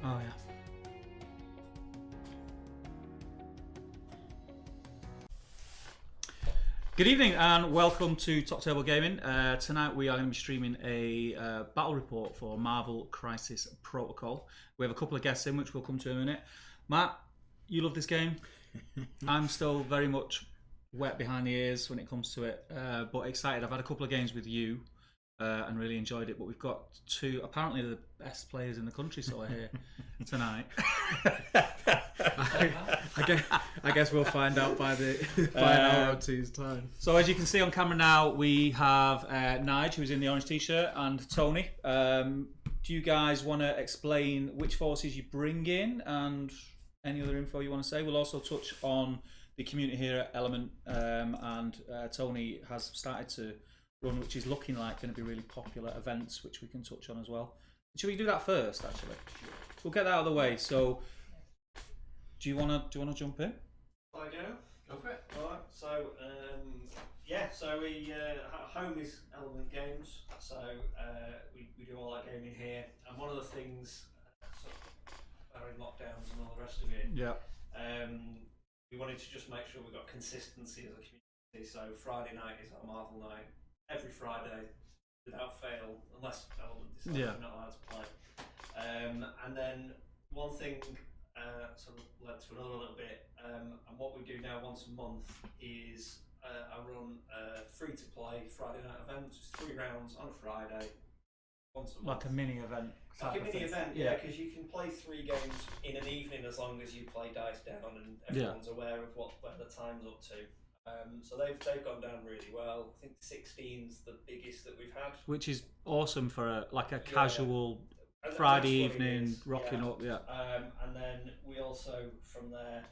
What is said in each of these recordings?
Oh yeah. Good evening and welcome to Top Table Gaming. Tonight we are going to be streaming a battle report for Marvel Crisis Protocol. We have a couple of guests in, which we'll come to in a minute. Matt, you love this game. I'm still very much wet behind the ears when it comes to it, but excited. I've had a couple of games with you and really enjoyed it, but we've got two, apparently the best players in the country, so I hear, tonight. I guess we'll find out by an hour or two's time. So as you can see on camera now, we have Nige, who's in the orange t-shirt, and Tony. Do you guys want to explain which forces you bring in and any other info you want to say? We'll also touch on the community here at Element, and Tony has started to run, which is looking like going to be really popular events, which we can touch on as well. Should we do that first, actually? We'll get that out of the way. So, do you want to jump in? I go for it. All right. So so we home is Element Games. So we do all our gaming here, and one of the things, barring lockdowns and all the rest of it, we wanted to just make sure we got consistency as a community. So Friday night is our Marvel night. Every Friday, without fail, unless Element decides we're not allowed to play. And then one thing sort of led to another little bit, and what we do now once a month is I run a free-to-play Friday night event. It's 3 rounds on a Friday, once a month. Like a mini event. Like a mini event, yeah, because you can play 3 games in an evening as long as you play dice down and everyone's aware of where the time's up to. So they've gone down really well. I think 16's the biggest that we've had, which is awesome for a casual Friday evening rocking up. And then we also from there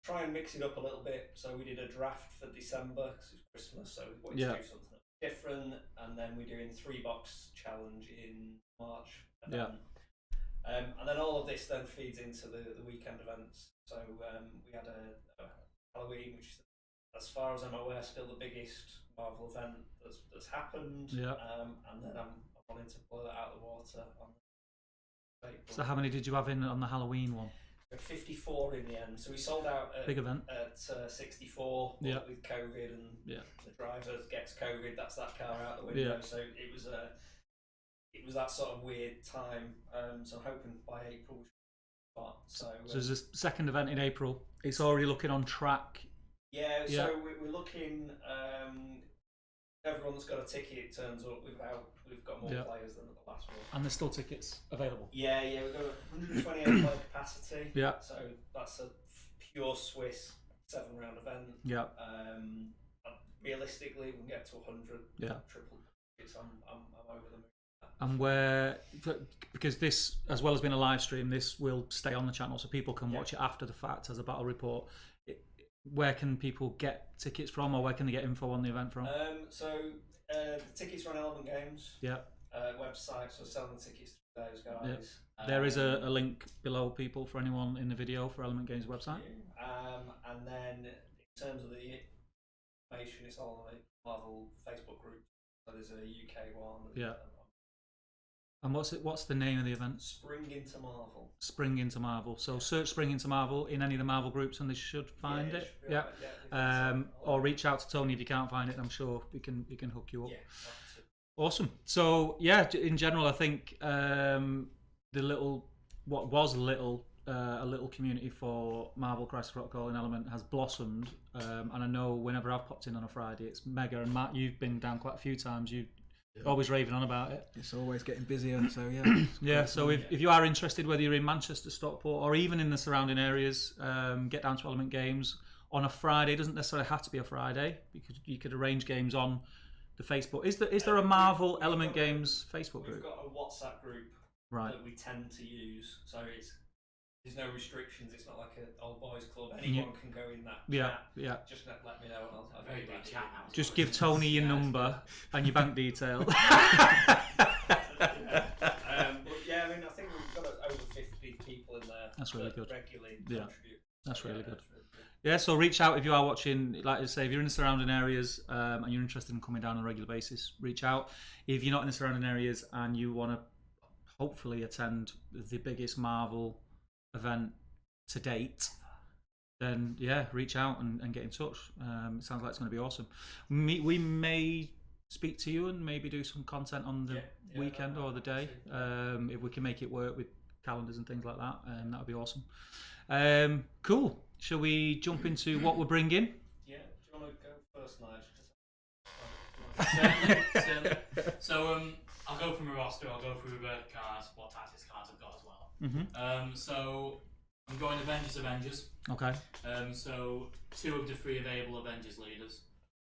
try and mix it up a little bit. So we did a draft for December because it's Christmas, so we wanted to do something different. And then we're doing 3-box challenge in March. And then all of this then feeds into the weekend events. So we had a Halloween, which is, as far as I'm aware, still the biggest Marvel event that's happened. And then I'm wanting to blow that out of the water on April. So how many did you have in on the Halloween one? 54 in the end. So we sold out at, big event. At 64 with COVID, and the driver gets COVID, that's that car out the window. So it was that sort of weird time. So I'm hoping by April we should start. So there's a second event in April. It's already looking on track. So we're looking. Everyone that's got a ticket turns up. We've got more players than the last one. And there's still tickets available. We've got 128 player capacity. So that's a pure Swiss 7-round event. Realistically, we can get to 100. Triple tickets. I'm over the moon. And where, because this, as well as being a live stream, this will stay on the channel so people can watch it after the fact as a battle report. Where can people get tickets from, or where can they get info on the event from? The tickets are on Element Games website, so selling the tickets to those guys. There is a link below, people, for anyone in the video for Element Games website. And then in terms of the information, it's all on the Marvel Facebook group. So there's a UK one. And what's the name of the event? Spring into Marvel. Spring into Marvel. So search Spring into Marvel in any of the Marvel groups and they should find it. Or reach out to Tony if you can't find it. I'm sure we can hook you up. Awesome. So in general, I think a little community for Marvel Crisis Protocol in Element has blossomed. And I know whenever I've popped in on a Friday, it's mega. And Matt, you've been down quite a few times. Always raving on about it. It's always getting busier, so So if you are interested, whether you're in Manchester, Stockport, or even in the surrounding areas, get down to Element Games on a Friday. It doesn't necessarily have to be a Friday, because you could arrange games on the Facebook. Is there a Marvel Element Games Facebook group? We've got a WhatsApp group that we tend to use, so there's no restrictions. It's not like an old boys club. Anyone can go in that chat. Just let me know, and I'll go in that chat. Just give Tony your number and your bank detail. But I mean, I think we've got over 50 people in there. That's really good. Regularly contribute. That's really good. So reach out if you are watching. Like I say, if you're in the surrounding areas and you're interested in coming down on a regular basis, reach out. If you're not in the surrounding areas and you want to hopefully attend the biggest Marvel event to date, then yeah, reach out and get in touch. It sounds like it's going to be awesome. We may speak to you and maybe do some content on the weekend or the day, if we can make it work with calendars and things like that, and that would be awesome. Cool. Shall we jump into what we're bringing? Yeah. Do you want to go first, Nigel? Certainly. So I'll go from a roster. I'll go through the cards, what tactics cards I've got as well. So I'm going Avengers. Okay. So 2 of the 3 available Avengers leaders.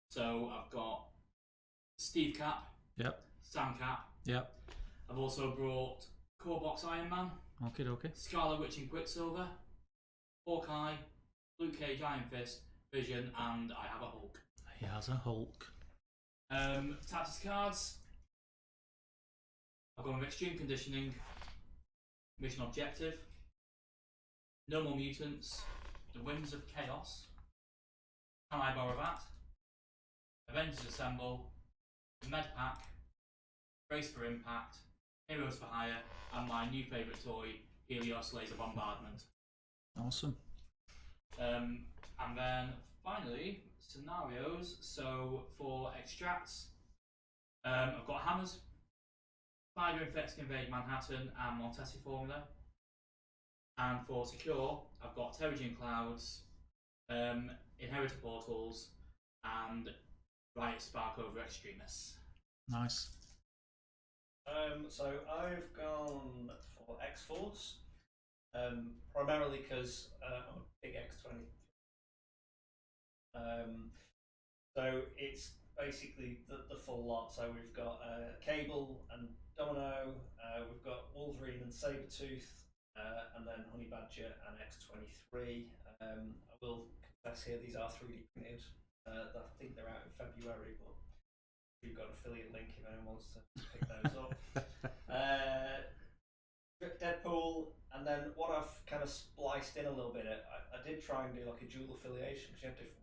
So I've got Steve Cap. Yep. Sam Cap. Yep. I've also brought Core Box Iron Man. Okay. Scarlet Witch and Quicksilver. Hawkeye. Luke Cage, Iron Fist, Vision, and I have a Hulk. He has a Hulk. Tactics cards. I've gone with Extreme Conditioning, Mission Objective, No More Mutants, The Winds of Chaos, Can I Borrow That, Avengers Assemble, The Med Pack, Brace for Impact, Heroes for Hire, and my new favourite toy, Helios Laser Bombardment. Awesome. And then finally, scenarios. So for extracts, I've got Hammers, Spider Infects Invade Manhattan, and Montesi Formula. And for secure, I've got Terrigen Clouds, Inheritor Portals, and Riot Spark over Extremis. Nice. So I've gone for X-Force, primarily because I'm a big X-20. So it's basically the full lot. So we've got Cable and Domino, we've got Wolverine and Sabretooth, and then Honey Badger and X-23. I will confess here, these are 3D printed. I think they're out in February, but we've got an affiliate link if anyone wants to pick those up. Deadpool, and then what I've kind of spliced in a little bit, I did try and do like a dual affiliation because you have different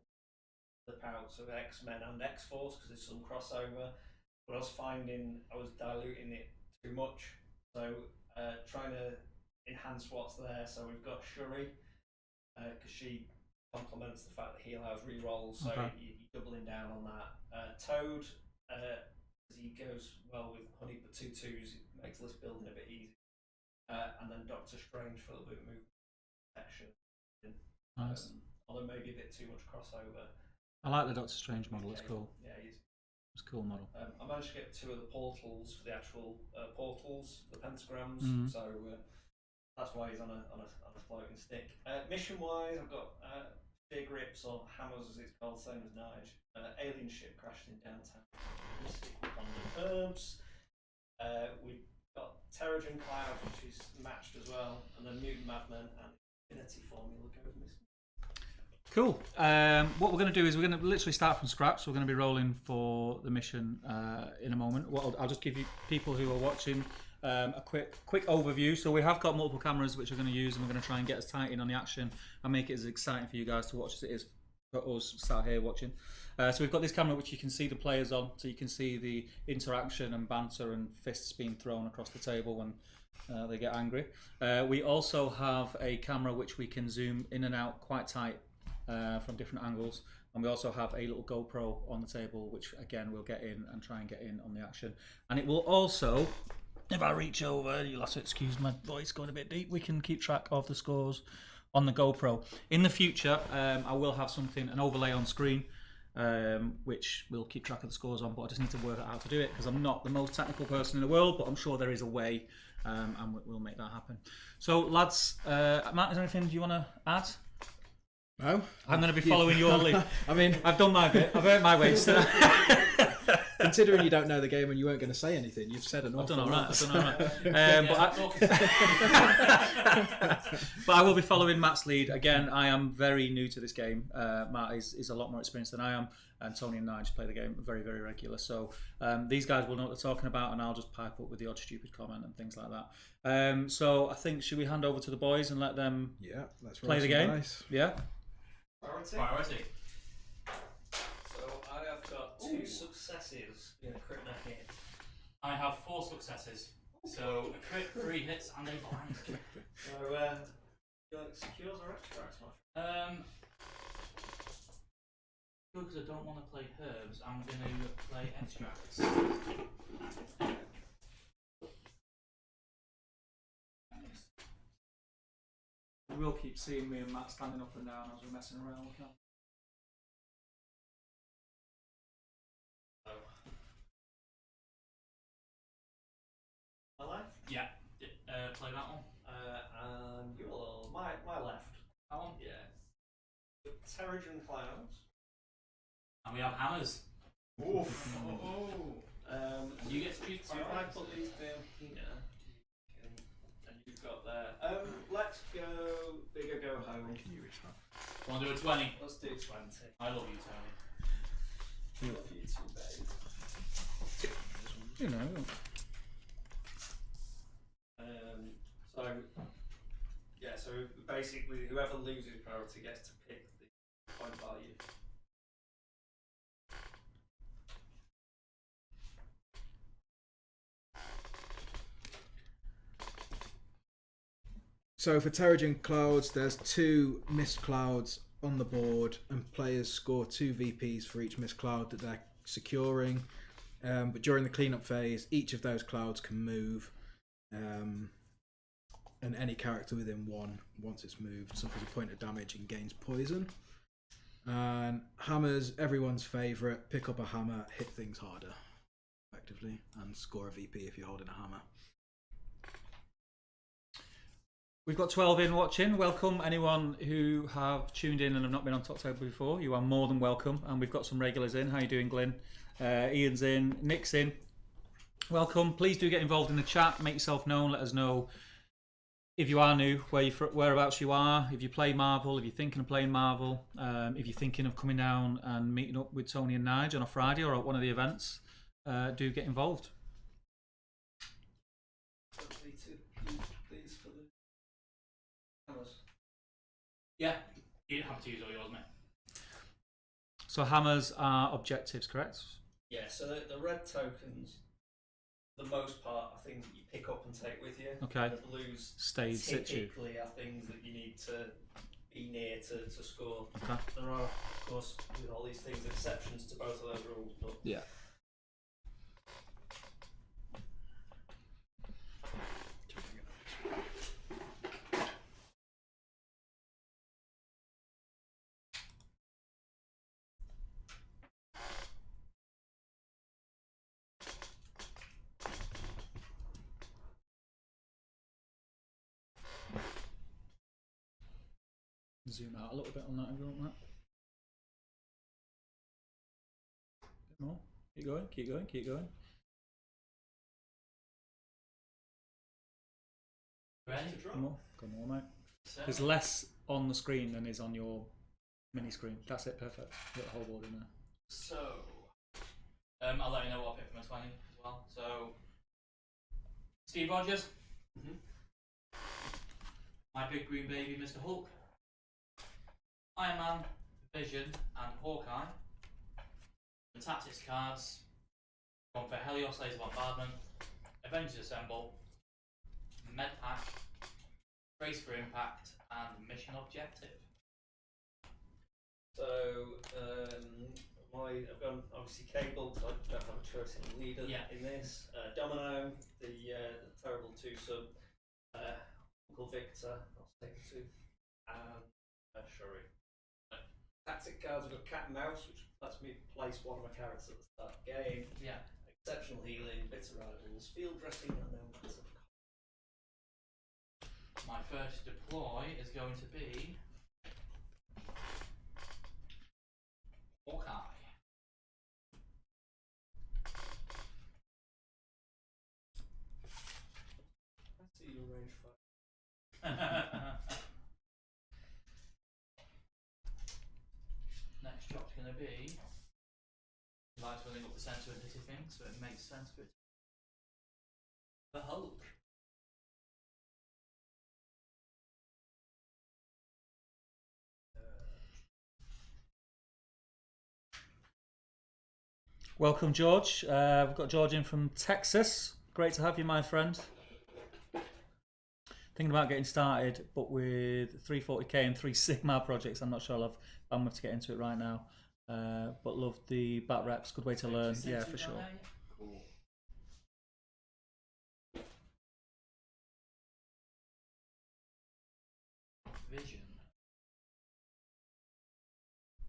pouts of X-Men and X-Force because there's some crossover, but I was finding I was diluting it too much, so trying to enhance what's there. So we've got Shuri because she complements the fact that he allows re-rolls, so you're doubling down on that. Toad, as he goes well with Honey, but 2/2s, it makes list building a bit easy. And then Doctor Strange for a little bit of movement protection. Nice. Although maybe a bit too much crossover. I like the Doctor Strange model. It's cool. Yeah, it's a cool model. I managed to get 2 of the portals for the actual portals, the pentagrams. So that's why he's on a floating stick. Mission wise, I've got Fear Grips, or Hammers as it's called, same as Nige. Alien ship crashing in downtown. Mystic on the herbs. We've got Terrigen Cloud, which is matched as well, and then Mutant Madmen and Infinity Formula goes missing. Cool. What we're going to do is we're going to literally start from scratch. So we're going to be rolling for the mission in a moment. I'll just give you people who are watching a quick overview. So we have got multiple cameras which we're going to use, and we're going to try and get us tight in on the action and make it as exciting for you guys to watch as it is for us sat here watching. So we've got this camera which you can see the players on, so you can see the interaction and banter and fists being thrown across the table when they get angry. We also have a camera which we can zoom in and out quite tight from different angles, and we also have a little GoPro on the table which again we'll get in and try and get in on the action. And it will also, if I reach over, you'll have to excuse my voice going a bit deep, we can keep track of the scores on the GoPro. In the future I will have an overlay on screen which will keep track of the scores on, but I just need to work out how to do it because I'm not the most technical person in the world, but I'm sure there is a way, and we'll make that happen. So lads, Matt, is there anything you want to add? No, I'm going to be following your lead. I mean, I've done my bit. I've earned my waste. Considering you don't know the game and you weren't going to say anything, you've said an awful lot. I've done all right. But I will be following Matt's lead. Again, I am very new to this game. Matt is a lot more experienced than I am, and Tony and Nige play the game very, very regular. So these guys will know what they're talking about, and I'll just pipe up with the odd stupid comment and things like that. So I think, should we hand over to the boys and let them let's play the game? Nice. Yeah. Priority. So I have got 2 successes in a crit and a hit. I have 4 successes. So a crit, 3 hits, and a blank. So You like secures or extracts, my friend? Because I don't want to play herbs, I'm going to play extracts. You will keep seeing me and Matt standing up and down as we're messing around with that. My left? Yeah, play that one. And you're my left. That one? Yeah. Terrigen Clouds. And we have hammers. Oof. You get to choose So if I priorities. put these down here, and you've got there. Let's go bigger, go home. Can you reach that? Want to do a 20? Let's do 20. I love you, Tony. Love you too, babe. You know. So yeah, so basically whoever loses priority gets to pick the point value. So for Terrigen Clouds, there's 2 mist clouds on the board, and players score 2 VPs for each mist cloud that they're securing. But during the cleanup phase, each of those clouds can move, and any character within one, once it's moved, suffers a point of damage and gains poison. And hammers, everyone's favourite. Pick up a hammer, hit things harder, effectively, and score a VP if you're holding a hammer. We've got 12 in watching. Welcome anyone who have tuned in and have not been on Talktober before. You are more than welcome. And we've got some regulars in. How you doing, Glyn? Ian's in. Nick's in. Welcome. Please do get involved in the chat. Make yourself known. Let us know if you are new, whereabouts you are. If you play Marvel, if you're thinking of playing Marvel, if you're thinking of coming down and meeting up with Tony and Nige on a Friday or at one of the events, do get involved. Yeah, you don't have to use all yours, mate. So hammers are objectives, correct? Yeah, so the red tokens, for the most part, are things that you pick up and take with you. Okay. The blues Stayed situ. typically are things that you need to be near to score. Okay. There are, of course, with all these things, exceptions to both of those rules, but Yeah. Zoom out a little bit on that if you want that. Bit more. Keep going, keep going, keep going. Ready? Come on, come on, mate. So, There's less on the screen than is on your mini screen. That's it, perfect. Got the whole board in there. so I'll let you know what I picked from a 20 as well. So, Steve Rogers. My big green baby, Mr. Hulk. Iron Man, Vision, and Hawkeye. The tactics cards. One for Helios Laser Bombardment, Avengers Assemble, Med Pack, Brace for Impact, and Mission Objective. So, I've gone obviously Cable, because I don't have a choice in leader in this. Domino, the terrible 2-sub. Uncle Victor, I'll stick to. And Shuri. Tactic cards, I've got Cat and Mouse, which lets me place one of my characters at the start of the game. Yeah. Exceptional Healing, Bitter Rivals, Field Dressing, and No Matter. My first deploy is going to be Hawkeye. I see your range 5. Next drop's going to be. He likes filling up the centre and hitting things, so it makes sense for it. The Hulk. Welcome, George. We've got George in from Texas. Great to have you, my friend. thinking about getting started, but with 340k and 3 Sigma projects, I'm not sure I'll have bandwidth to get into it right now. But love the bat reps, good way to learn. Yeah, for sure. Cool. Vision.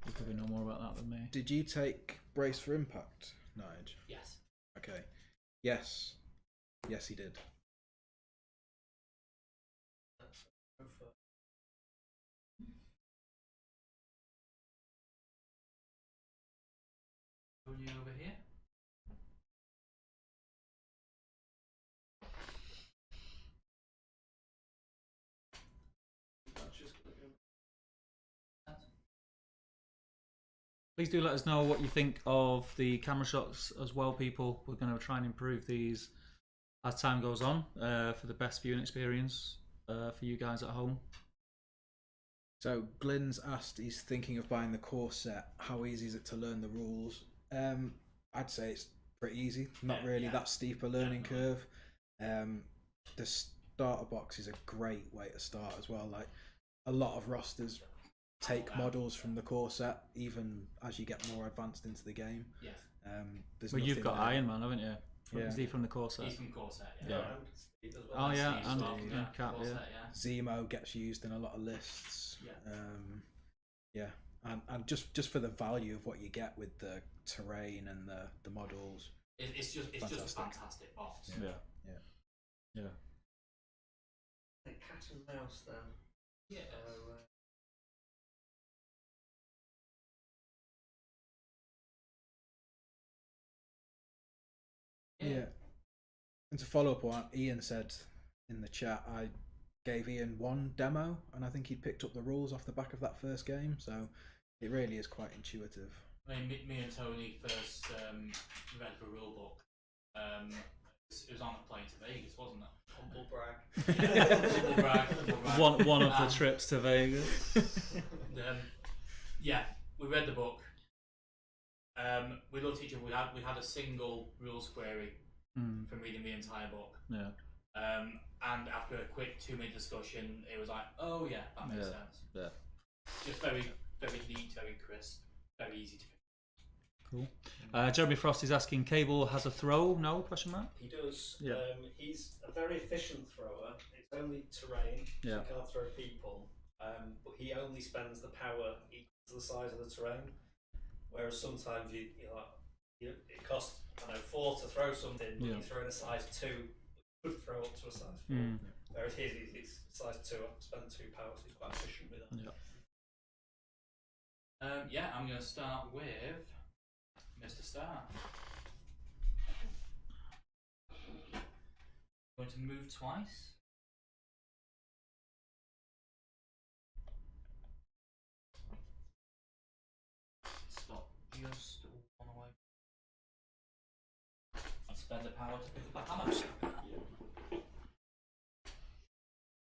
You probably know more about that than me. Did you take Brace for Impact, Nige? Yes. Okay. Yes. Yes, he did. Only over here. Please do let us know what you think of the camera shots as well, people. We're going to try and improve these as time goes on for the best viewing experience for you guys at home. So Glenn's asked, he's thinking of buying the core set. How easy is it to learn the rules? I'd say it's pretty easy. Not really that steep a learning curve. The starter box is a great way to start as well. Like a lot of rosters take models from the core set, even as you get more advanced into the game. Yes. Well, you've got Iron Man, haven't you? Is he from the core set? He's from core set. Yeah. Well. Oh yeah, and Cap. Core Yeah. set, yeah. Zemo gets used in a lot of lists. Yeah. And just for the value of what you get with the terrain and the models, It's just a fantastic box. Yeah. Cat and mouse then. Yeah. Yeah. And to follow up on what Ian said in the chat, I gave Ian one demo, and I think he picked up the rules off the back of that first game. So it really is quite intuitive. I mean, me and Tony first read the rule book. It was on a plane to Vegas, wasn't it? Humble brag. Humble brag. One of the trips to Vegas. Yeah, we read the book. We looked at each other. We had a single rules query from reading the entire book. Yeah. And after a quick 2-minute discussion, it was like, oh yeah, that makes sense. Yeah. Just very, very neat, very crisp, very easy to pick. Cool. Jeremy Frost is asking, Cable has a throw? No? Question mark. He does. Yeah. He's a very efficient thrower. It's only terrain, so Yeah. he can't throw people. But he only spends the power equal to the size of the terrain. Whereas sometimes it costs 4 to throw something, but you throw in a size 2, you could throw up to a size 4. Whereas his is size 2, I spend 2 power, so he's quite efficient with that. I'm going to start with Mr. Star. Going to move twice. Stop just one away. And spend the power to pick up the hammer.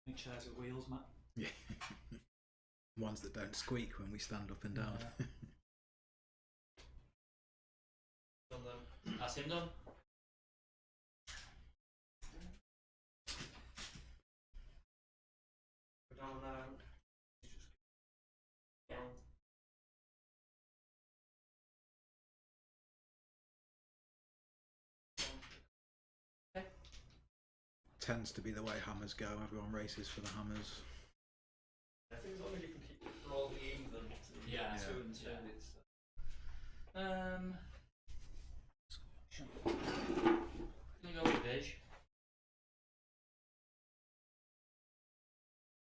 Big chairs with wheels, Matt. Yeah. Ones that don't squeak when we stand up and down. That's him done. Go down now. Tends to be the way hammers go. Everyone races for the hammers. I think as long as you can keep it broadly even to 2 and 2, it's. Gonna go with Vish.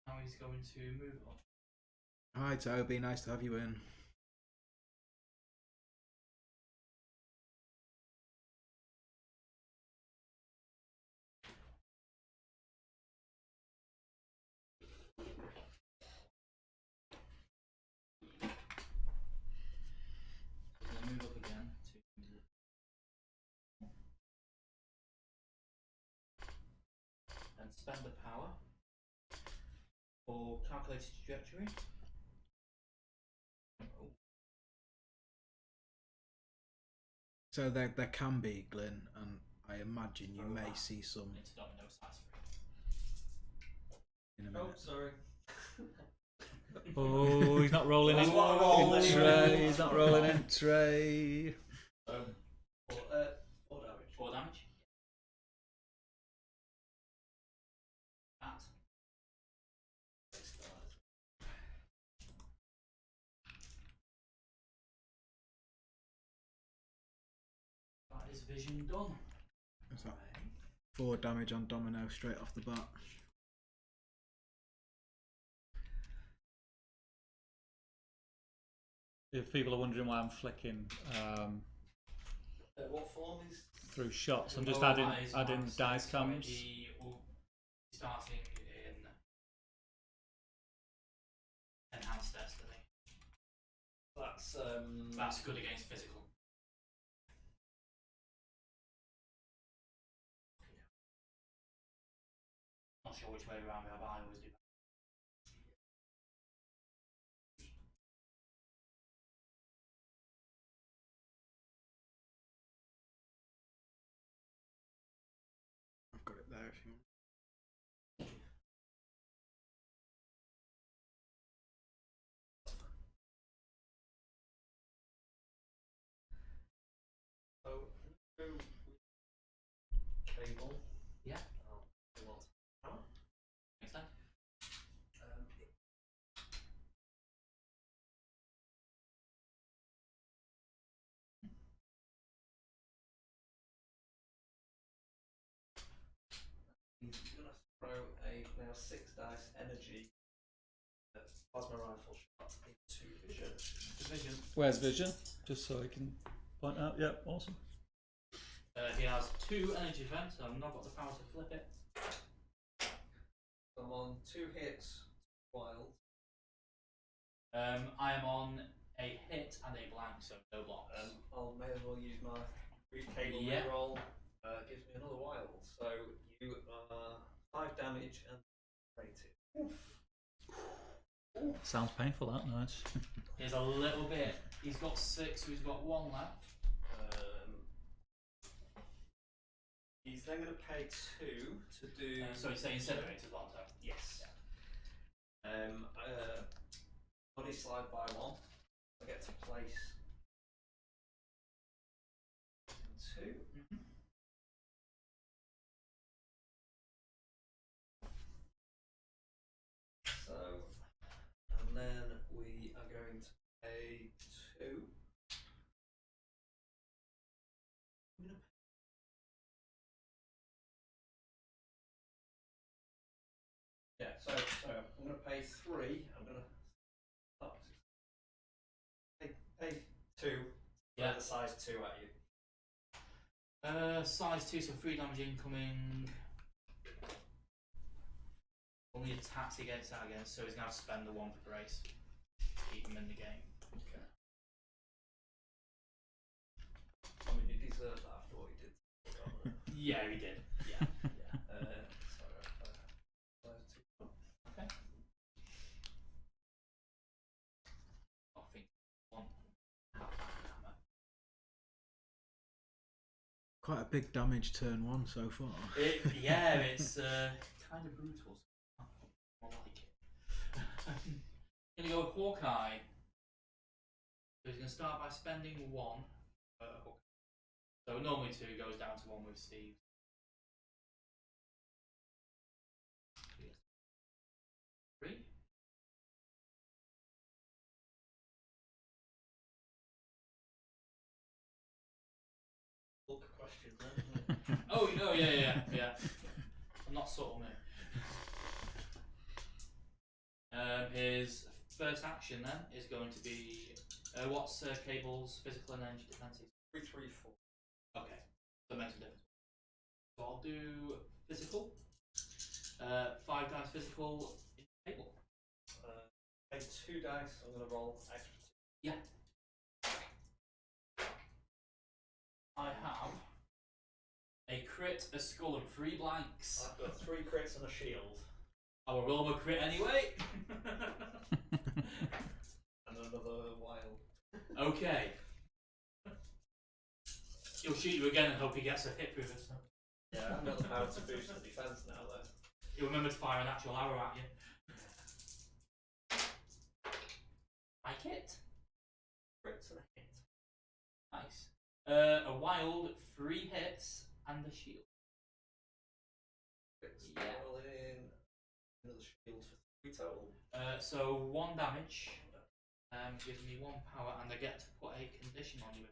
Now he's going to move on. Hi Toby, nice to have you in. Move up again and spend the power for calculated trajectory. So there can be, Glyn, and I imagine you may see some. Into domino size 3. in a Oh, minute. sorry. Oh, he's not rolling in. That's what I rolled in anyway. tray. He's not rolling in tray. Four damage. 4 damage. That. 6 dice. That is vision done. What's that? 4 damage on Domino straight off the bat. If people are wondering why I'm flicking What form is? through shots, I'm just Oh, adding that is adding minus dice 6, cams. He will be starting in enhanced destiny. That's good against physical. Not sure which way around we have. I always do. I've got it there if you want. cable. Yeah. What? Makes sense. He's gonna throw a now 6 dice energy plasma rifle shot into vision. Vision. Where's vision? Just so I can point out. Yeah, awesome. He has 2 energy events, so I've not got the power to flip it. I'm on 2 hits, wild. I am on a hit and a blank, so no blocks. I'll may as well use my cable Yeah. reroll. Gives me another wild. So you are 5 damage and rated. Sounds painful, that night. Here's a little bit. He's got 6, so he's got 1 left. He's then going to pay 2 to do. So he's saying incinerate as well, so. Yes. Body slide by 1. I get to place 2. So, and then we are going to pay 2. Yeah, so I'm going to pay 3. I'm going to pay 2. Yeah. The size 2 at you. Size 2, so 3 damage incoming. Only attacks against that again, so he's going to have to spend the 1 for brace to keep him in the game. Okay. I mean, you deserve that after what you did. Yeah, he did. Yeah. Size 2. Okay. I think 1. Quite a big damage turn 1 so far. Yeah, it's kind of brutal. I like it. Gonna go with Hawkeye. So he's gonna start by spending 1 per hook. So normally 2 goes down to 1 with Steve. Three. Hook question then. Oh, yeah. I'm not subtle, mate. His first action then is going to be what's Cable's physical and energy defenses? 3, 3, 4. Okay, that makes a difference. So I'll do physical. 5 dice physical in Cable. Pay 2 dice. I'm going to roll extra 2. Yeah. I have a crit, a skull, and 3 blanks. I've got 3 crits and a shield. I will roll my crit anyway. And another wild. Okay. He'll shoot you again and hope he gets a hit through this. Yeah, I've got the power to boost the defense now though. You'll remember to fire an actual arrow at you. Like it. Crits and a hit. Nice. A wild 3 hits and a shield. Crits Yeah. rolling. Another shield for 3 total. So 1 damage. Gives me 1 power, and I get to put a condition on you.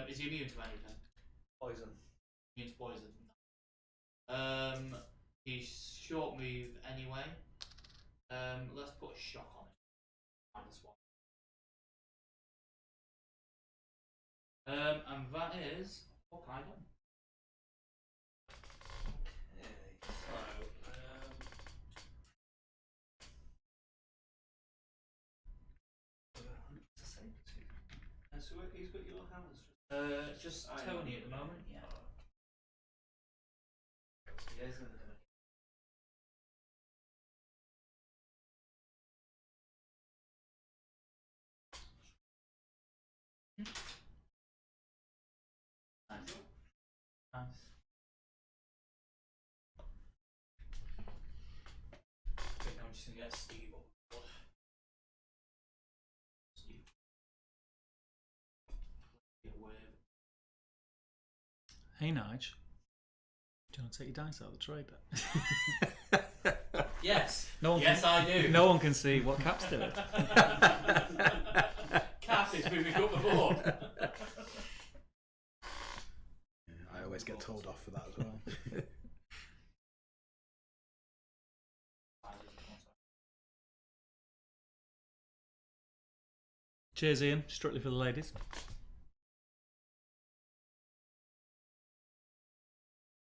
Is he immune to anything? Poison. Immune to poison. He's short move anyway. Let's put a shock on it. -1. And that is Hawkeye done. Okay, so so who's got your hammers? Just I Tony know. at the moment, yeah. Yeah, he's gonna come in. Nice. Nice. Okay, now I'm just gonna get Steve up. Steve. Get away. Hey, Nige. Do you want to take your dice out of the tray then? Yes. No one yes, I do. No one can see what Cap's doing. Cap is moving up the board. I always get told off for that as well. Cheers, Ian. Strictly for the ladies.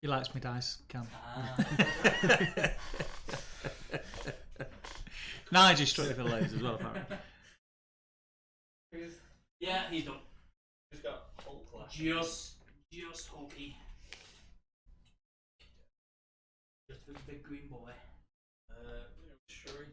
He likes me dice, Cam. Nige is strictly for the ladies as well, apparently. Yeah, he's done. Who's got Hulk left? Just Hulky. Just for the big green boy. Shuri.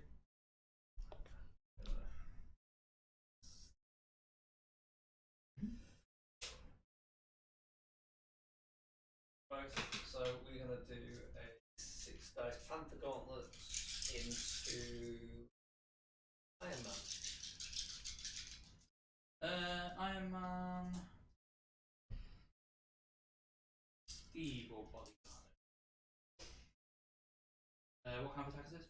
Right, so we're gonna do a 6 dice Panther Gauntlet into Iron Man. Iron Man. Steve or Bodyguard. What kind of attack is this?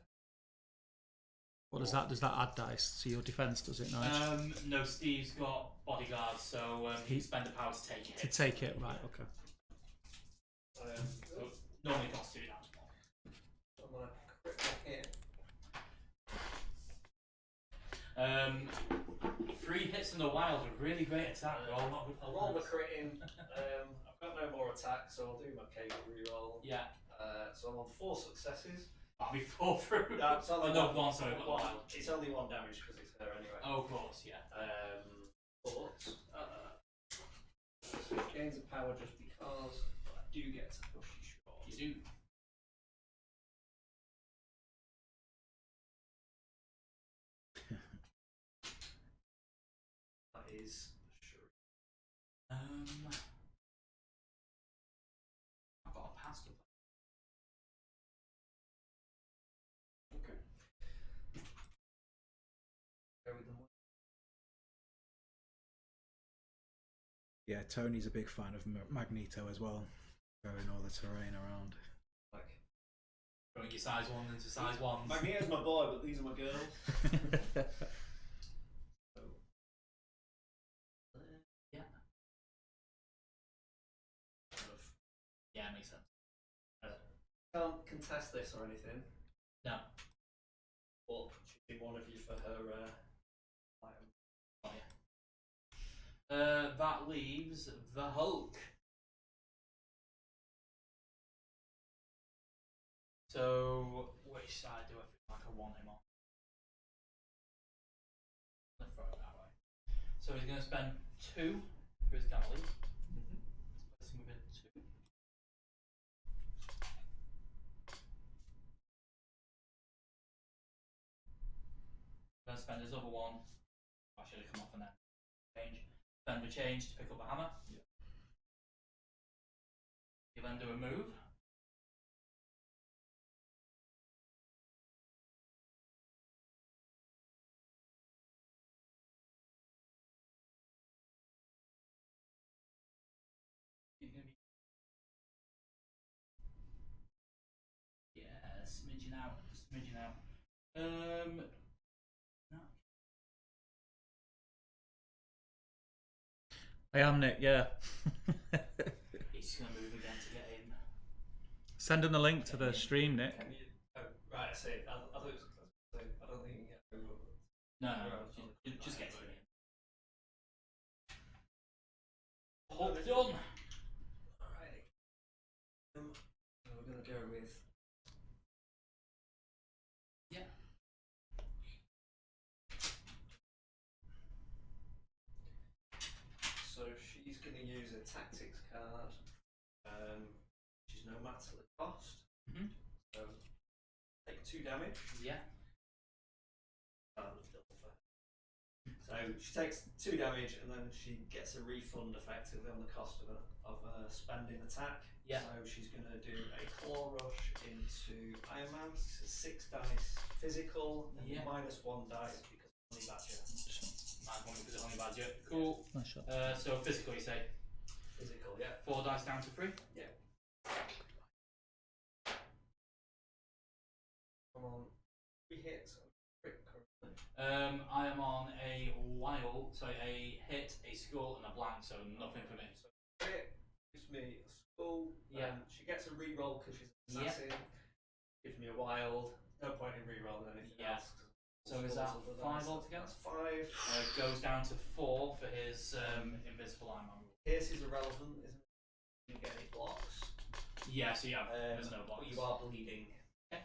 What does that? Does that add dice to your defense? Does it, Nige? No, Steve's got Bodyguard, so he can spend a power to take it. To take it, right? Okay. So normally costs 2 damage more. I'm gonna crit back in. 3 hits in the wild, a really great attack. All not good. I'll roll the crit in. I've got no more attack, so I'll do my cable reroll. Yeah. So I'm on 4 successes. That'll be 4 through. No, it's only no, 1, sorry, but one. wild. It's only 1 damage because it's her anyway. Oh, of course, yeah. But so it gains a power just because I do get to push you short. You do. That is sure. I've got a pass to play. Okay. Go with them. Yeah, Tony's a big fan of Magneto as well, throwing all the terrain around. Like Throwing your size 1 into size 1s. Magneto's my boy, but these are my girls. So, Yeah. Yeah, makes sense. can't contest this or anything, No. but she'd be one of you for her item. Oh, yeah. That leaves the Hulk. So, which side do I feel like I want him on? Let's throw it that way. So he's going to spend 2 for his galley. Let's move in 2. Going to spend his other 1. I should have come off and then change. Spend the change to pick up the hammer. Yeah. You then do a move. smidgen out. No. I am Nick. Yeah. He's gonna move again to get in. Send him the link to the stream, Nick. Can you? Oh, right, I see. I thought it was. I don't think you can get over. No, just get to him. Hook done. Alrighty. So we're gonna go with. Yeah. So she's going to use a tactics card, which is no matter the cost. Mhm. So take 2 damage. Yeah. So she takes 2 damage, and then she gets a refund effectively on the cost of spending attack. Yeah. So she's going to do a claw rush into Iron Man. So 6 dice physical, and -1 dice because of honey badger. -1 because of honey badger. Cool. Nice shot. So physical, you say? Physical, yeah. 4 dice down to 3. Yeah. Come on. 3 hits. Crit currently. I am on a wild, so a hit, a skull, and a blank, so nothing for me. So crit gives me a skull. Yeah. She gets a reroll because she's an assassin. Gives me a wild. No point in rerolling anything else. So is that 5 altogether? That's 5. Goes down to 4 for his invisible Iron Man. Pierce is irrelevant, isn't it? You get any blocks. Yeah, so yeah, there's no blocks. But you are bleeding. Okay.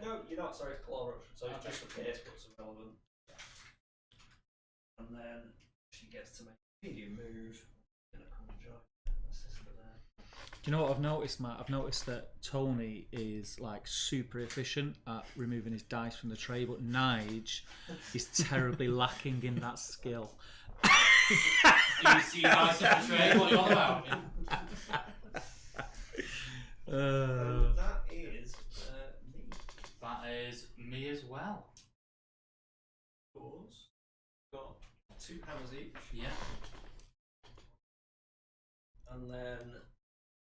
No, you're not. Sorry, it's claw rush. So it's Okay. just the pierce, but it's irrelevant. And then she gets to make a medium move. I'm gonna come and join my sister there. Do you know what I've noticed, Matt? I've noticed that Tony is like super efficient at removing his dice from the tray, but Nige is terribly lacking in that skill. Do you see dice on the tray? What are you on about? So that is me. That is me as well. Scores. Got 2 hammers each. Yeah. And then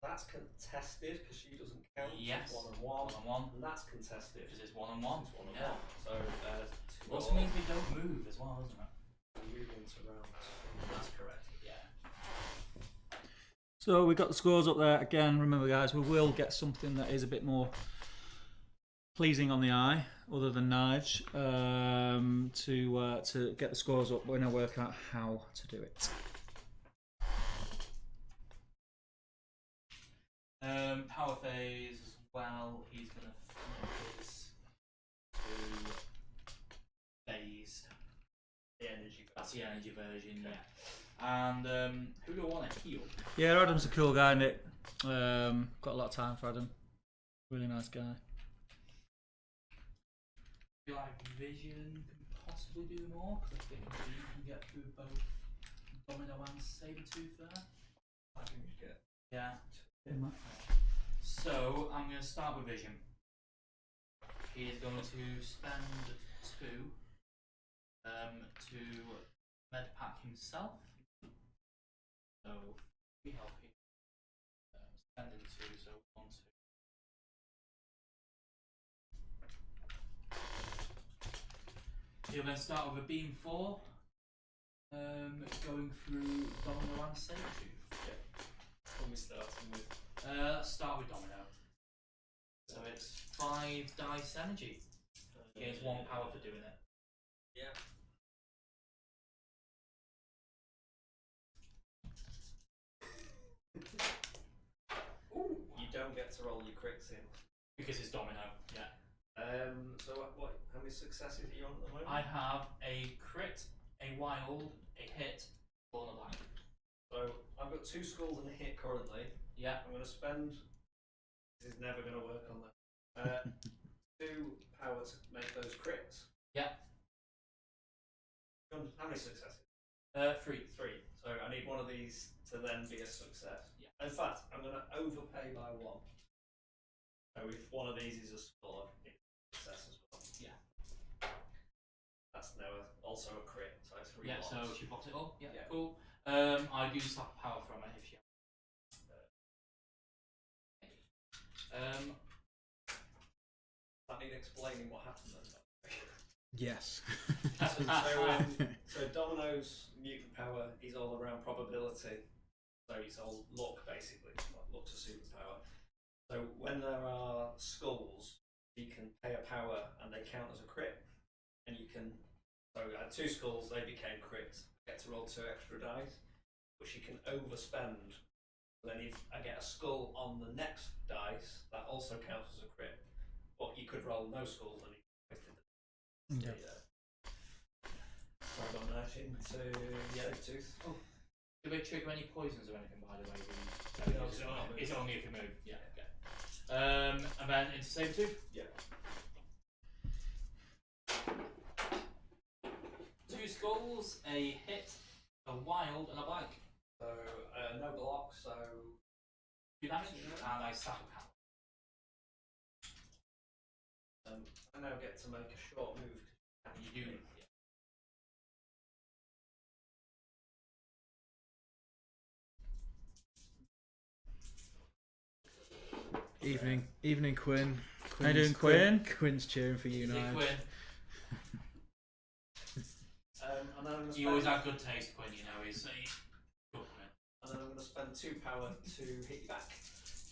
that's contested because she doesn't count. Yes. She's 1 and 1. 1 and 1. And that's contested. Because it's 1 and 1. It's 1 and Yeah. 1. So two Also all. means we don't move as well, doesn't it? We move into round 2. That's correct. Yeah. So we got the scores up there again. Remember, guys, we will get something that is a bit more pleasing on the eye, other than Nige, to get the scores up. We're going to work out how to do it. Power phase as well. He's gonna flip his to phased. The energy. That's the energy version, yeah. And who do I want to heal? Yeah, Adam's a cool guy, Nick. Got a lot of time for Adam. Really nice guy. I feel like Vision can possibly do more because I think Vision can get through both Domino and Sabretooth there. I think you get. Yeah. So I'm going to start with Vision. He is going to spend 2 to medpack himself. So 3 health here. Spending 2, so 1, 2. He'll then start with a beam 4, going through Domino and Sabretooth. What are we starting with? Let's start with Domino. So it's 5 dice energy. Gains 1 power for doing it. Yeah. Ooh, you don't get to roll your crits in. Because it's Domino, yeah. So what? How many successes are you on at the moment? I have a crit, a wild, a hit, or a blank. So I've got 2 skulls and a hit currently. Yeah. I'm going to spend. This is never going to work on that. 2 power to make those crits. Yeah. How many successes? 3. 3. So I need one of these to then be a success. Yeah. In fact, I'm going to overpay by 1. So if one of these is a skull, it's a success as well. Yeah. That's now also a crit. So 3 Yeah, blocks. so she pops it up. Yeah, Yeah. cool. I do slap power from it if you. that need explaining what happened then? Yes. So Domino's mutant power is all around probability. So it's all luck, basically. Like luck's a superpower. So when there are skulls, you can pay a power and they count as a crit. And you can. So I had 2 skulls, they became crits. I get to roll 2 extra dice, which you can overspend. Then if I get a skull on the next dice, that also counts as a crit. But you could roll no skulls and you wasted the. Yeah. So I got an ash into yellow tooth. Oh. Do we trigger any poisons or anything, by the way? No, It's only if you move. Yeah, okay. And then into saber tooth? Yeah. 2 skulls, a hit, a wild, and a blank. So no block, so 2 damage, and I sap a power. I now get to make a short move. You do. Evening, Quinn. How you doing, Quinn? Quinn's cheering for you, Is it Nige. Quinn? And then I'm going to You always have good taste, Quinn, you know. He's good Quinn. And then I'm going to spend 2 power to hit you back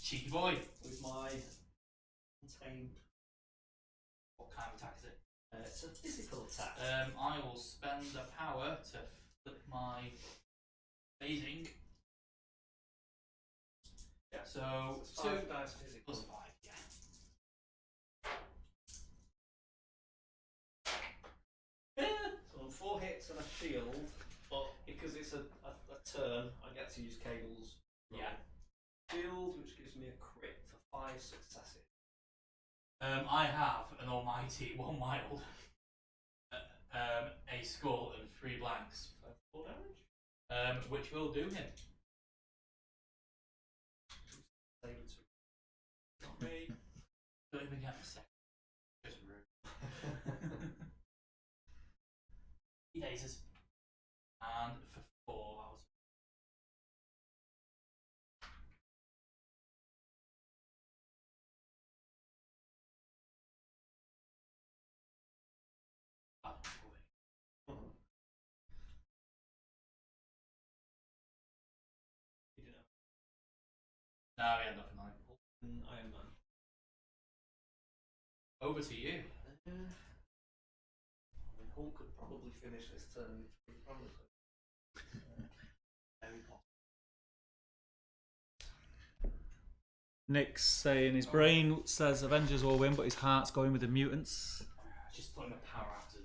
Cheeky boy. with my contained. What kind of attack is it? It's a physical attack. I will spend a power to flip my phasing. Yeah. So, It's 2 5 dice physical. plus 5, yeah. So on 4 hits and a shield, but because it's a turn, I get to use cables. Yeah. Shield, which gives me a crit for 5 successes. I have an almighty 1 wild, a skull, and 3 blanks. So 4 damage. Which will do him. Save it to not me. Don't even get a second. Just rude. He dazes. And for 4 hours. You didn't have No, we had nothing like it. an Iron Man. Over to you. I mean, Hulk could probably finish this turn with 3 problems. Very possible. Nick's saying his brain says Avengers will win, but his heart's going with the mutants. Just putting the power after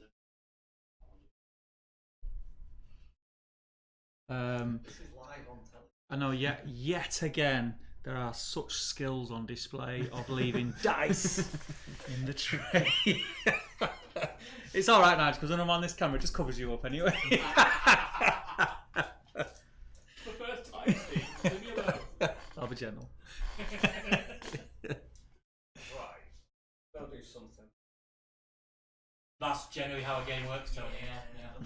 them. This is live on television. I know, yet again, there are such skills on display of leaving dice in the tray. It's all right, Nige, because when I'm on this camera, it just covers you up anyway. The first time, Steve. Leave me alone. I'll be gentle. Right. Gotta do something. That's generally how a game works, Tony.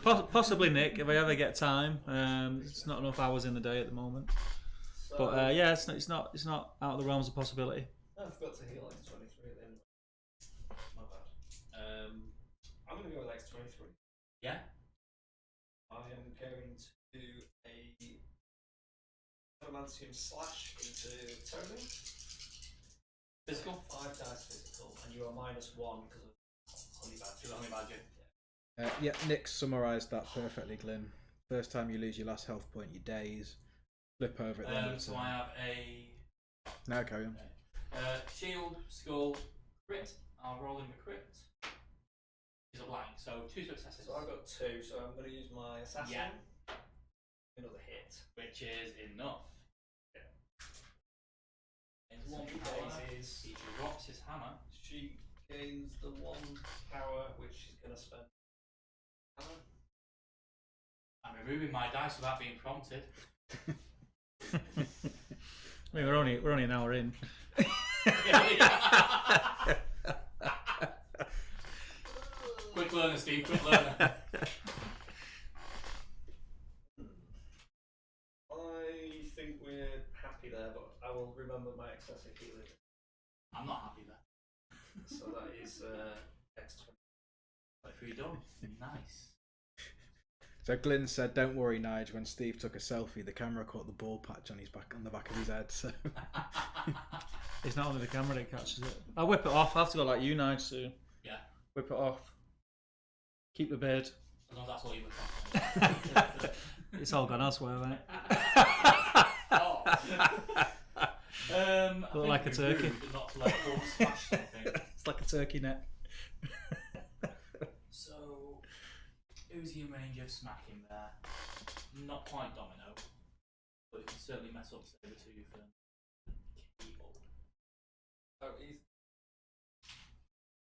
Yeah. Possibly Nick, if I ever get time. It's not enough hours in the day at the moment. So, But yeah, it's not out of the realms of possibility. I forgot to heal X23 at the end. My bad. I'm going to go with X23. Yeah? I am going to do a Adamantium slash into Tony. Physical? 5 dice physical, and you are -1 because of Honey Badger. Honey Badger. Yeah, Nick summarised that perfectly, Glyn. First time you lose your last health point, you daze. Flip over at the end of the So turn. I have a Now carry on. shield, skull, crit. I'll roll in the crit. Is a blank, so 2 successes. So I've got 2, so I'm going to use my assassin. Yeah. Another hit. Which is enough. Yeah. Into So 1 he power. dazes. He drops his hammer. She gains the 1 power, which she's going to spend. I'm removing my dice without being prompted. I mean, we're only an hour in. Quick learner, Steve. Quick learner. I think we're happy there, but I will remember my excessive healing. I'm not happy there. So that his next 20. If you're done, nice. So Glyn said, "Don't worry, Nige. When Steve took a selfie, the camera caught the ball patch on the back of his head." So It's not only the camera that catches it. I'll whip it off. I have to go like you, Nige, soon. Yeah. Whip it off. Keep the beard. As long as that's all you look at. It's all gone elsewhere, mate. Oh. I Look think like a it'd be turkey. rude not to let the ball smash something. It's like a turkey neck. So, who's your range of smacking there? Not quite domino, but it can certainly mess up Sabretooth and Cable. Oh, he's.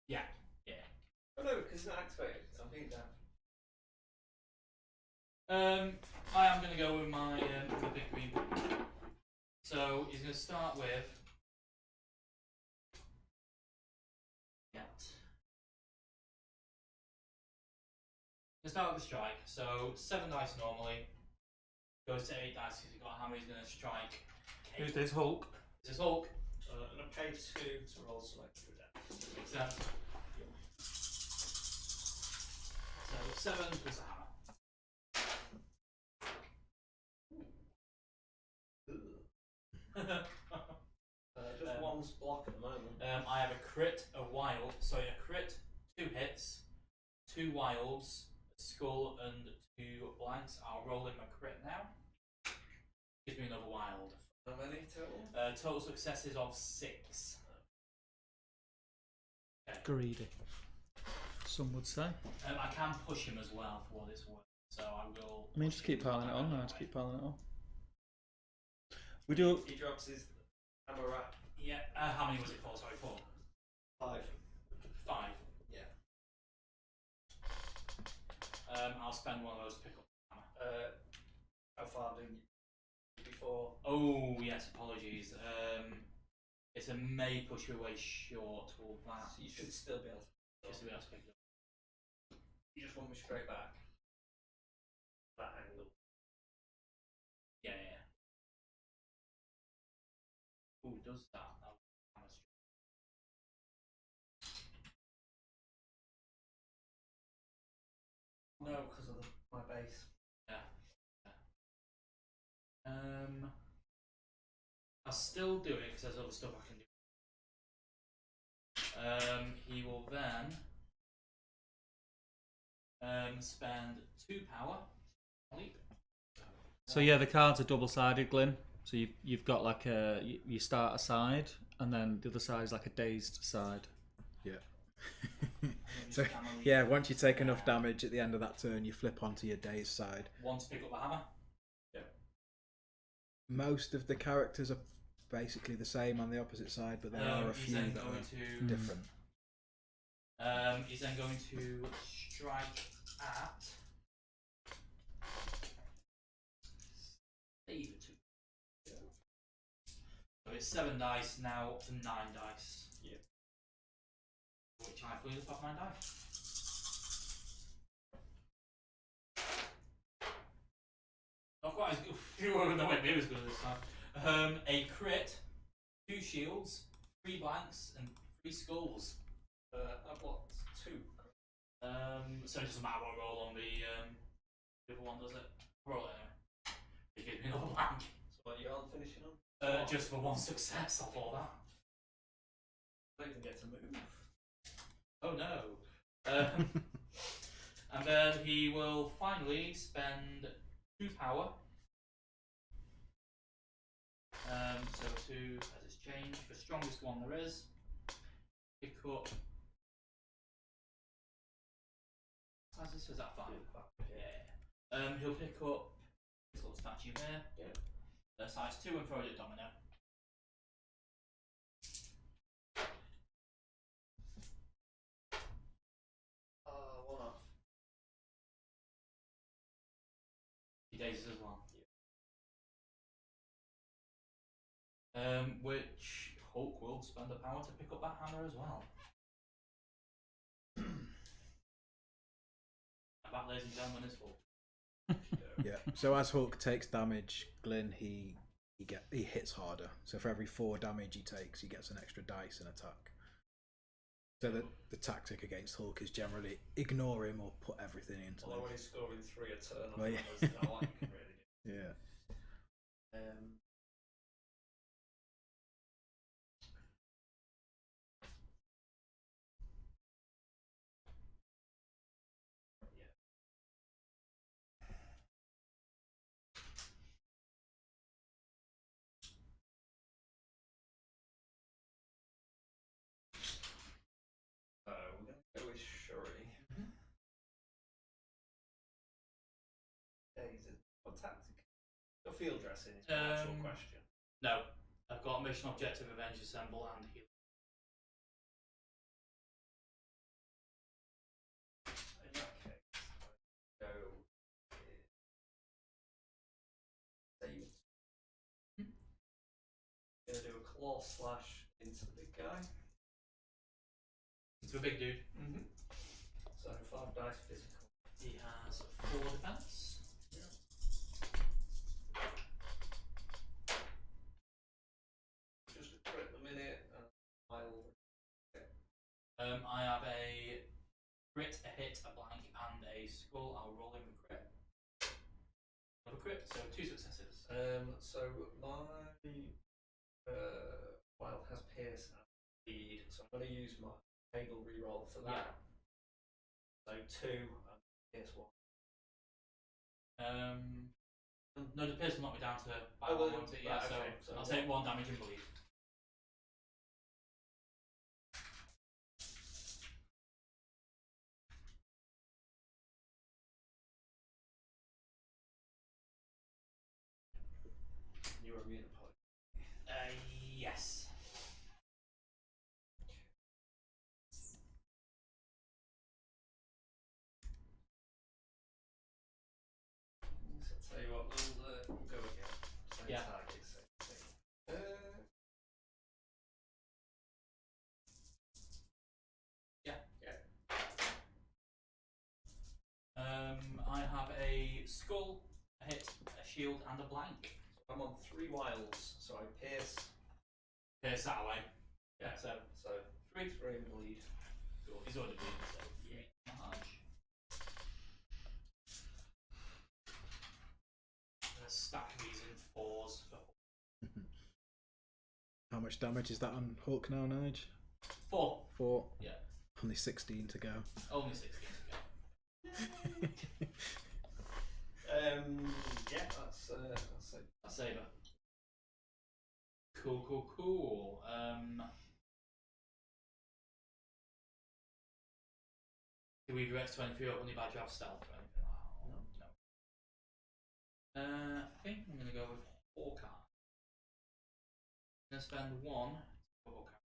Yeah. Oh no, because it's not activated. So I'm being down. I am going to go with my the big green one. So he's going to start with. Yeah. Let's start with a strike. So 7 dice normally. Goes to 8 dice because he's got a hammer. He's going to strike. Who's this Hulk? This is Hulk. I'm going to pay 2 to roll select through that. Makes sense. So 7 plus a hammer. Just one's block at the moment. I have a crit, a wild. Sorry, a crit, 2 hits, 2 wilds, a skull, and 2 blanks. I'll roll in my crit now. Gives me another wild. How many total? Total successes of 6. Okay. Greedy. Some would say. I can push him as well for what it's worth. So I will. I mean, just keep piling it on now. Just keep piling it on. We do. He drops his hammer at Yeah. How many was it for? Sorry, 4. 5. 5. Yeah. I'll spend one of those to pick up the hammer. How far do you before? Oh yes, apologies. It's a may push your way short. Will that? So you should still be able to. Just to be able to pick it up. You just want me straight back. That angle. Yeah. Ooh, does that? Hammer strike. No, because of my base. Yeah. I'll still do it because there's other stuff I can do. He will then spend 2 power. Leap. So yeah, the cards are double-sided, Glyn. So you've got like you start a side, and then the other side is like a dazed side. yeah. So yeah, once you take enough damage at the end of that turn, you flip onto your day's side. One to pick up the hammer. Most of the characters are basically the same on the opposite side, but there are a He's few then that going are to. different. He's then going to strike at. Sabretooth. So it's 7 dice now up to 9 dice. Yep. Which I fully lift off 9 dice. Not quite as good. You won't know it as good this time. A crit, 2 shields, 3 blanks, and 3 skulls. I've got 2. So it doesn't matter what I roll on the other one, does it? Roll it anyway. It gives me another blank. So what you on finishing on? Just for 1 success off all that. I don't even get to move. Oh no. And then he will finally spend 2 power. So 2 as it's changed. The strongest one there is. Pick up. How's this? Is that 5? Yeah. He'll pick up this little statue here. Yeah. Size 2 and throw it at Domino. One off. He dazes as well. Which Hulk will spend the power to pick up that hammer as well. That, ladies and gentlemen, is Hulk. Yeah. So as Hulk takes damage, Glyn he hits harder. So for every 4 damage he takes, he gets an extra dice and attack. So the tactic against Hulk is generally ignore him or put everything into Although him. when he's scoring 3 a turn, Well, yeah. there's not a lot you can really do. Yeah. So we're going to go with Shuri. Daisy. What tactic? The field dressing is my actual question. No, I've got mission objective, Avenge Assemble, and heal. In that case, I go with David. Going to do a claw slash into the big guy. Into a big dude. So 5 dice physical. He has 4 defense. Just a crit in a minute, and I have a crit, a hit, a blank, and a skull. I'll roll in the crit. Another crit, so 2 successes. So my wild has pierce and speed, so I'm going to use my table reroll for that. So 2 and pierce 1. No, the pierce will knock me down to by 1, won't it? Yeah, right, so okay, I'll take 1 damage and bleed. You were immune to poison. Yes. So I'll tell you what, we'll go again. Same Yeah. target, same thing. I have a skull, a hit, a shield, and a blank. I'm on 3 wilds, so I pierce. Pierce that away. Yeah, So 3 and bleed. cool. He's already bleeding, so 3 damage. Stack these in 4s for How much damage is that on Hulk now, Nige? 4. 4. Yeah. Only 16 to go. Only 16 to go. Yeah, that's it. A saber. Cool. Do we direct 23 or only by job stealth or anything like that? No. I think I'm gonna go with Hawkeye. I'm gonna spend 1 for Hawkeye.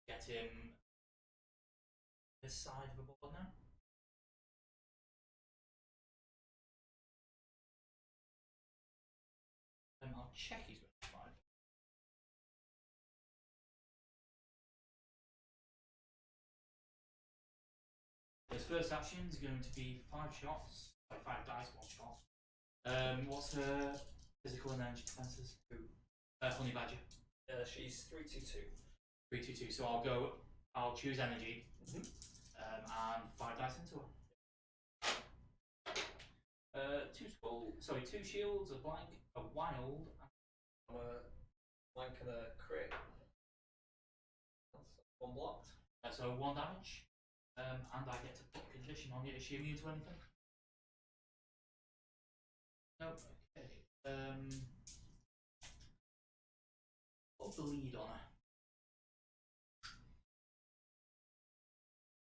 Get him this side of the board now. I'll check he's going to find. His first action is going to be 5 shots, like 5 dice, 1 shot. What's her physical and energy defenses? Honey Badger. She's 322. 322. So I'll choose energy, and 5 dice into her. 2 shields, a blank, a wild. I'm a blank and a crit. That's 1 blocked. So 1 damage, and I get to put condition on you. Is she immune to anything? Nope. Okay. Put bleed on her.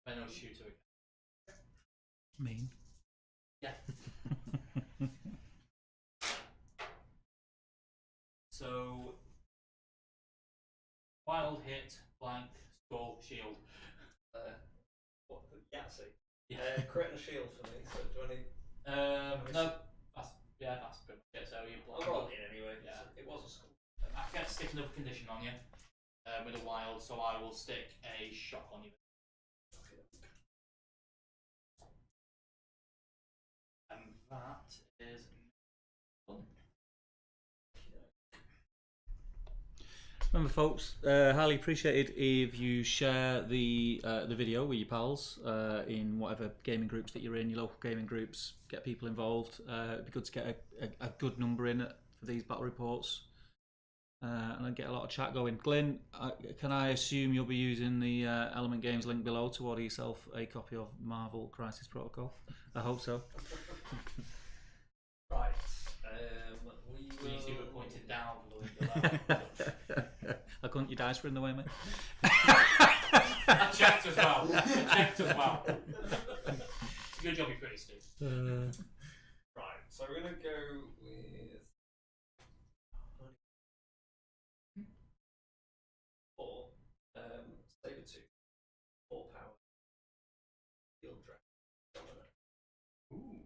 I know shooter again. Mean. Yeah. So wild hit, blank, skull, shield. What the Yahtzee? Yeah. Crit and a shield for me. So do I need? No. That's pretty much it. So you block. I'm rolling anyway. Yeah. So it was a skull. I get to stick another condition on you with a wild, so I will stick a shock on you. Okay. And that is fun. Remember, folks, highly appreciated if you share the video with your pals in whatever gaming groups that you're in, your local gaming groups. Get people involved. It'd be good to get a good number in for these battle reports, and then get a lot of chat going. Glyn, can I assume you'll be using the Element Games link below to order yourself a copy of Marvel Crisis Protocol? I hope so. Right. We We need to will. do it pointed down for the link below. I couldn't your dice were in the way, mate. I checked as well. Good job, you pretty, Steve. Right. So we're gonna go with 4. Saber 2. 4 power. Field dragon. Ooh.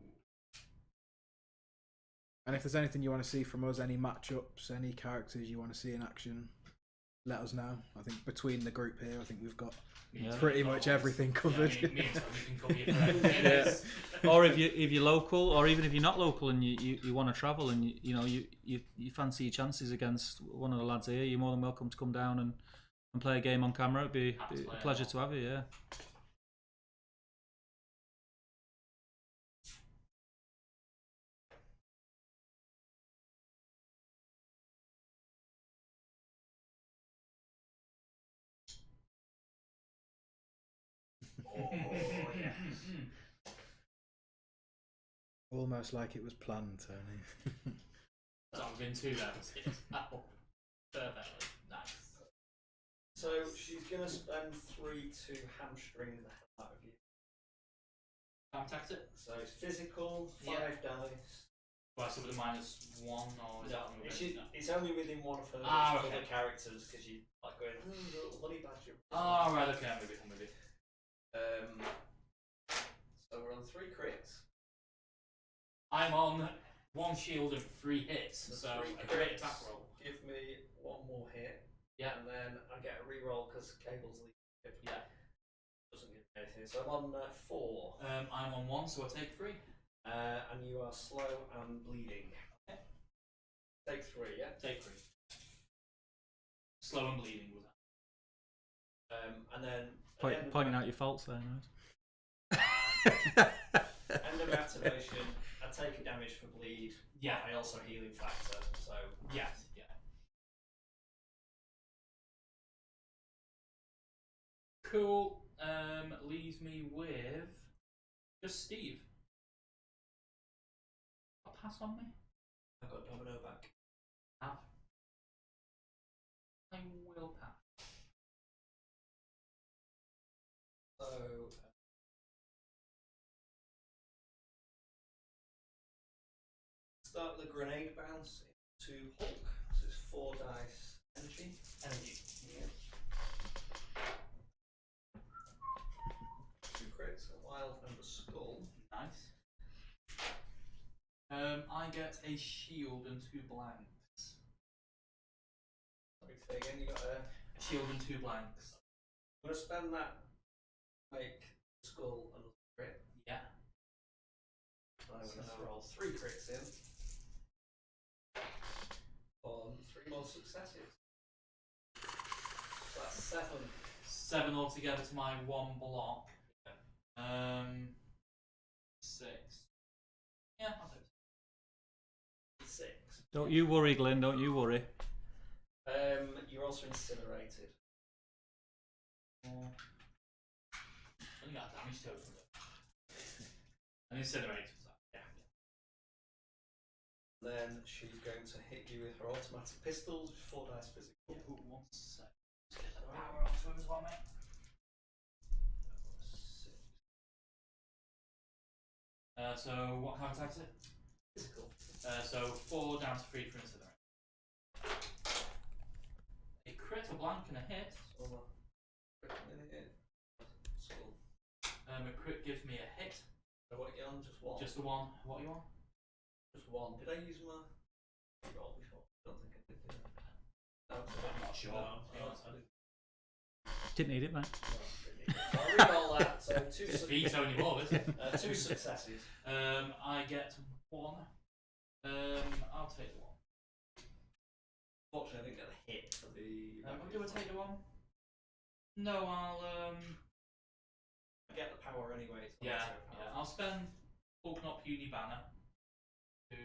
And if there's anything you want to see from us, any matchups, any characters you want to see in action, let us know. I think between the group here, I think we've got pretty much everything covered. Yeah, me and Tom, we can cover you for everything. Yeah. Or if you're local, or even if you're not local and you want to travel and you fancy your chances against one of the lads here, you're more than welcome to come down and play a game on camera. It'd be a pleasure to have you. Yeah. Oh yes. Almost like it was planned, Tony. So I've been 2 levels here. Oh, perfectly. Nice. So she's gonna spend 3 to hamstring the hell out of you. Can I tax it? So it's physical, 5 Yeah. dice. Well, so with a -1, or is that on the It's, no. it's only within one of her Okay. other characters because you like going, little honey badger. Oh, right, okay, I'm with it. So we're on 3 crits. I'm on 1 shield and 3 hits, The so 3 a great crits attack roll. Give me 1 more hit. Yeah. And then I get a reroll because Cable's leaving. Yeah. Doesn't give me anything. So I'm on 4. I'm on 1, so I take 3. And you are slow and bleeding. Okay. Take 3, yeah? Take 3. Slow and bleeding was that. And then at the end of Pointing my- out your faults there, end of activation, I take a damage for bleed. Yeah. I also healing factor, so Yes, yeah. Cool. Leaves me with just Steve. A pass on me? I've got Domino back. Have. I will pass. So start the grenade bounce into Hulk. So it's 4 dice energy. Energy. Yeah. 2 crits, a wild and a skull. Nice. I get a shield and 2 blanks. Sorry, say again, you got a. A shield and 2 blanks. I'm gonna spend that. Make the skull another crit. Yeah. I'm gonna roll 3 crits in. On 3 more successes. So that's 7. 7 altogether to my 1 block. 6. Yeah, I'll take 6. Don't you worry, Glenn. Don't you worry. You're also incinerated. Only got a damage total. An incinerator. Yeah. Then she's going to hit you with her automatic pistols, 4 dice physical. Yeah. Ooh, 1 sec. Let's get the power onto him as well, mate. 6. So what kind of attack is it? Physical. So 4 down to 3 for incinerate. A crit, a blank, and a hit. So, crit minute. Skull. A crit gives me a hit. So what are you on? Just 1? Just the 1. What are you on? Just 1. Did I use my roll before? I don't think I did, did I? No, I'm not sure. No, I didn't. Didn't need it, mate. So I'll reroll that. So 2 It's feet only more, isn't it? 2 successes. I get 1. I'll take 1. Fortunately, I didn't get a hit for the. Do I take the one? No, I'll I get the power anyway. So yeah. I'll spend Coconut Puny Banner to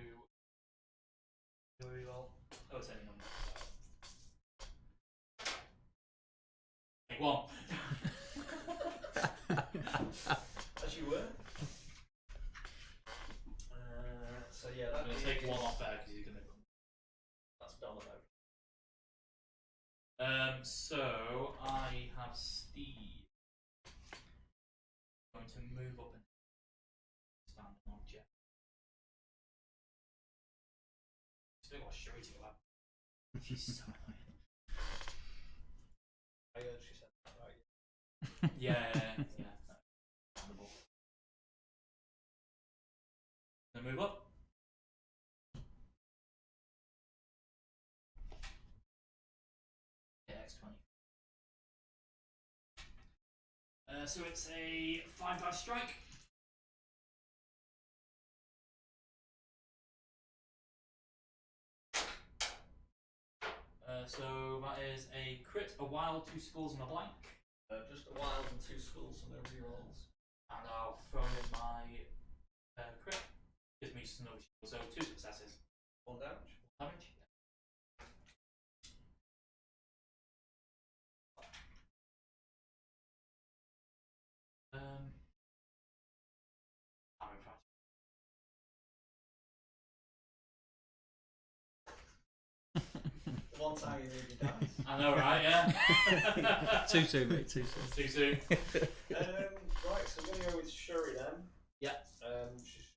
reroll. Oh, it's any number. Take one. As you were. So yeah, I'm gonna take one off there because he's gonna. That's domino. So I have Steve. Going to move up and stand an object. Still got Sherry to go out. She's so annoying. I heard she said that right. Yeah. Understandable. Gonna move up. Yeah, X20. So it's a 5 strike. So that is a crit, a wild, 2 skulls, and a blank. Just a wild and 2 skulls and no rerolls. And I'll throw in my crit. Gives me just another shield, so 2 successes. 1 damage. Damage. I'm impressed. The one time you really dies. I know, right? Yeah. Too soon, mate. Too soon. Too soon. Right, so we're going to go with Shuri then. Yeah. She's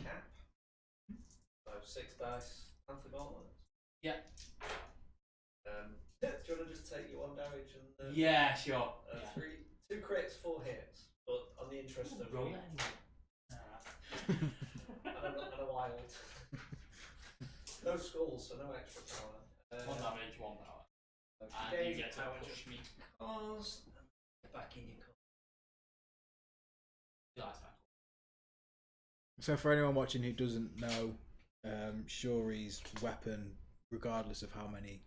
cap. So 6 dice. Panther Gauntlet. Yeah. Do you want to just take your 1 damage and Yeah, sure. Yeah. 2 crits, 4 hits, but on the interest of Roll you, it anyway. and a wild. No skulls, so no extra power. 1 damage, 1 power. And you get to power push just me. because back in your cup. So for anyone watching who doesn't know, Shuri's weapon, regardless of how many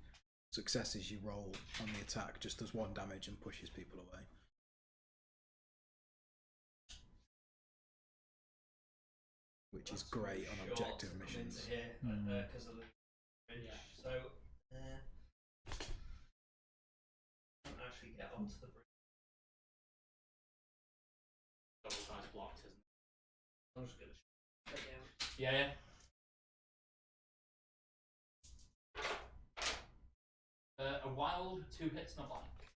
successes you roll on the attack, just does 1 damage and pushes people away. Which is great on objective missions. Because of the bridge. Yeah. So, can't actually get onto the bridge. Double size blocked, isn't it? I'm just gonna again. Yeah. A wild, 2 hits and a blank.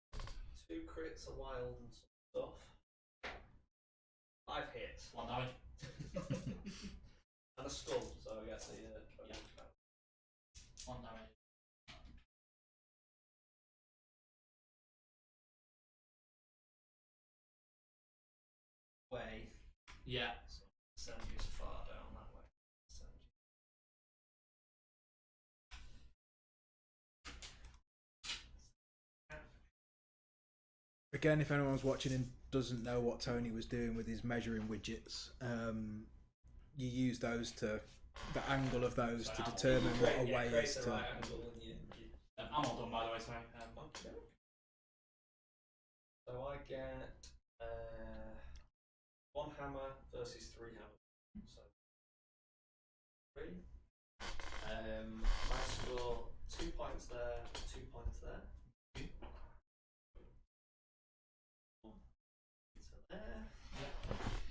2 crits, a wild, and some stuff. 5 hits. 1 damage. And a skull, so I get the Yeah. 1 damage. way. Yeah. So send you as far down that way. Send you. Again, if anyone's watching and doesn't know what Tony was doing with his measuring widgets, you use those to the angle of those to determine what a way is to. Right angle and I'm all done, by the way, sorry. okay. So I get 1 hammer versus 3 hammers. So 3. My score 2 points there, 2 points there. So there.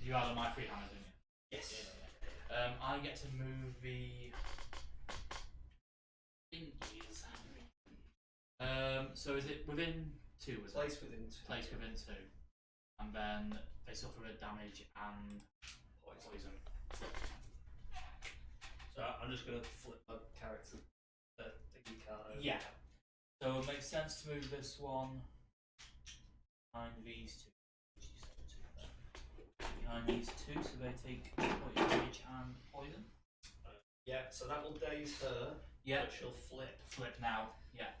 You are on my 3 hammers, didn't you? Yes. I get to move the thingies. So is it within 2? Was Place it? within 2. Place within 2. And then they suffer a damage and poison. So I'm just going to flip my character thingy card over. Yeah. So it makes sense to move this one behind these 2. Behind these 2, so they take point damage and poison. Yeah, so that will daze her. Yeah. But she'll flip. Flip now. Yeah.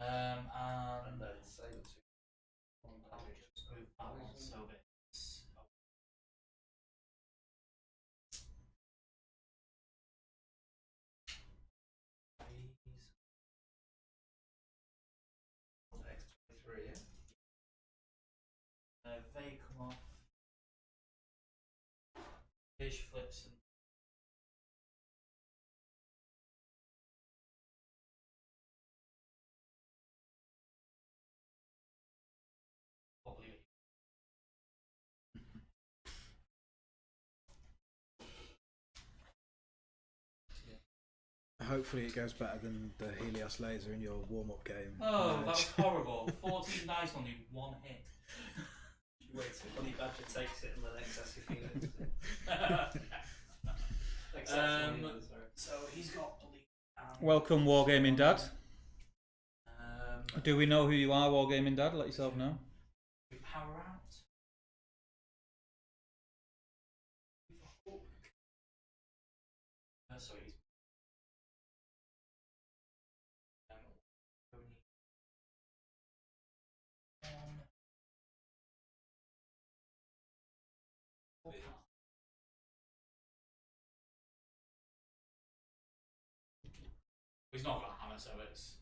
And then say the 2. I'll just move that one so it's. they come off. Page flips and probably. Hopefully it goes better than the Helios laser in your warm-up game. Oh, that was horrible. 14 dice, only one hit. You wait till Honey Badger takes it and then excessive healing. So he's got delete. Welcome, Wargaming Dad. Do we know who you are, Wargaming Dad? Let yourself know. We power out. Sorry. He's not got a hammer, so it's.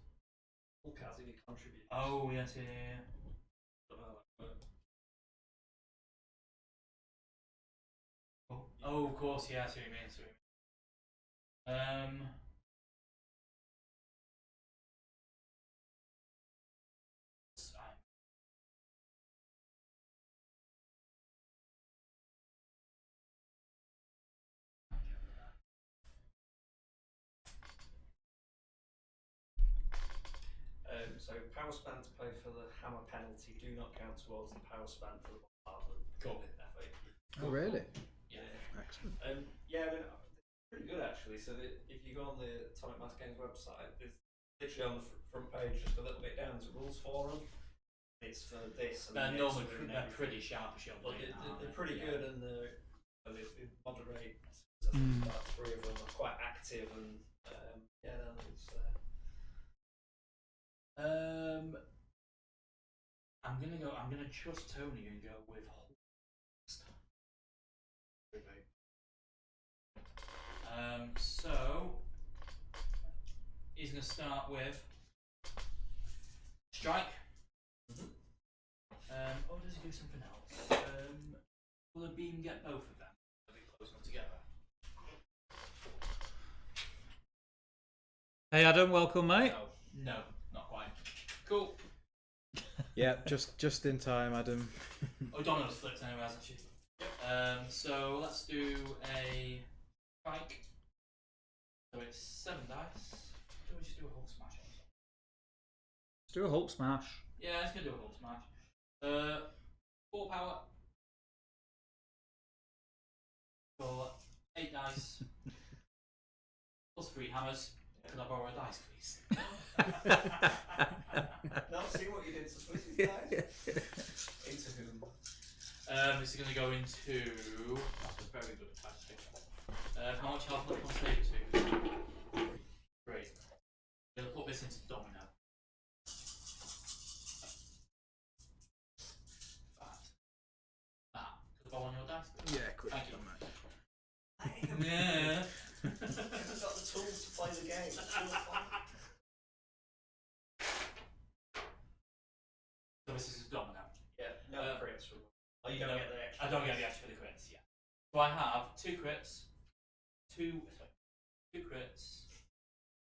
Hulk if he contributes. Oh, yes, yeah. Oh, of course, yeah, I see what you mean. So power span to pay for the hammer penalty do not count towards the power span for the bombardment. Cool. Oh, really? Yeah. Excellent. Yeah, I mean, they're pretty good actually. So that if you go on the Atomic Mass Games website, there's literally on the front page, just a little bit down, there's a rules forum. It's for this. And They're normally pretty sharpish. But they're pretty good, and they moderate. Mm. About 3 of them are quite active, and yeah, no, it's. I'm gonna trust Tony and go with so he's gonna start with strike. Or does he do something else? Will the beam get both of them? Are they close enough together? Hey Adam, welcome mate. No, not quite. Cool. Yeah, just in time, Adam. Oh, Donald's flipped anyway, hasn't she? So let's do a strike. So it's 7 dice. Do we just do a Hulk smash? Let's do a Hulk smash. Yeah, let's go do a Hulk smash. 4 power. For 8 dice. Plus 3 hammers. Can I borrow a dice, please? Not see what you did to split his dice. Into whom? This is going to go into. That's a very good attack. How much health will it save to? Great. I'm going to put this into domino. Could I borrow your dice, please? Yeah, quick. Thank you. Yeah. Yeah. He's got the tools to play the game. So this is a domino. Yeah, no crits from. Oh, you don't get the extra. I don't get the extra for the crits, yeah. So I have 2 crits, 2 crits,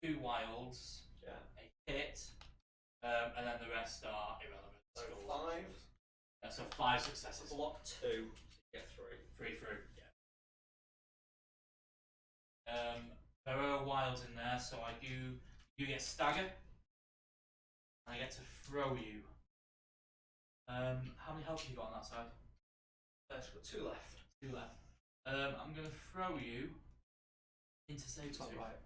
2 wilds, Yeah. a hit, and then the rest are irrelevant. So 5. So 5 successes. Block 2. So you get 3. 3 through. Yeah. There are wilds in there, so you get stagger, and I get to throw you. How many health have you got on that side? She's got 2 left. 2 left. I'm going to throw you into save 2. Right.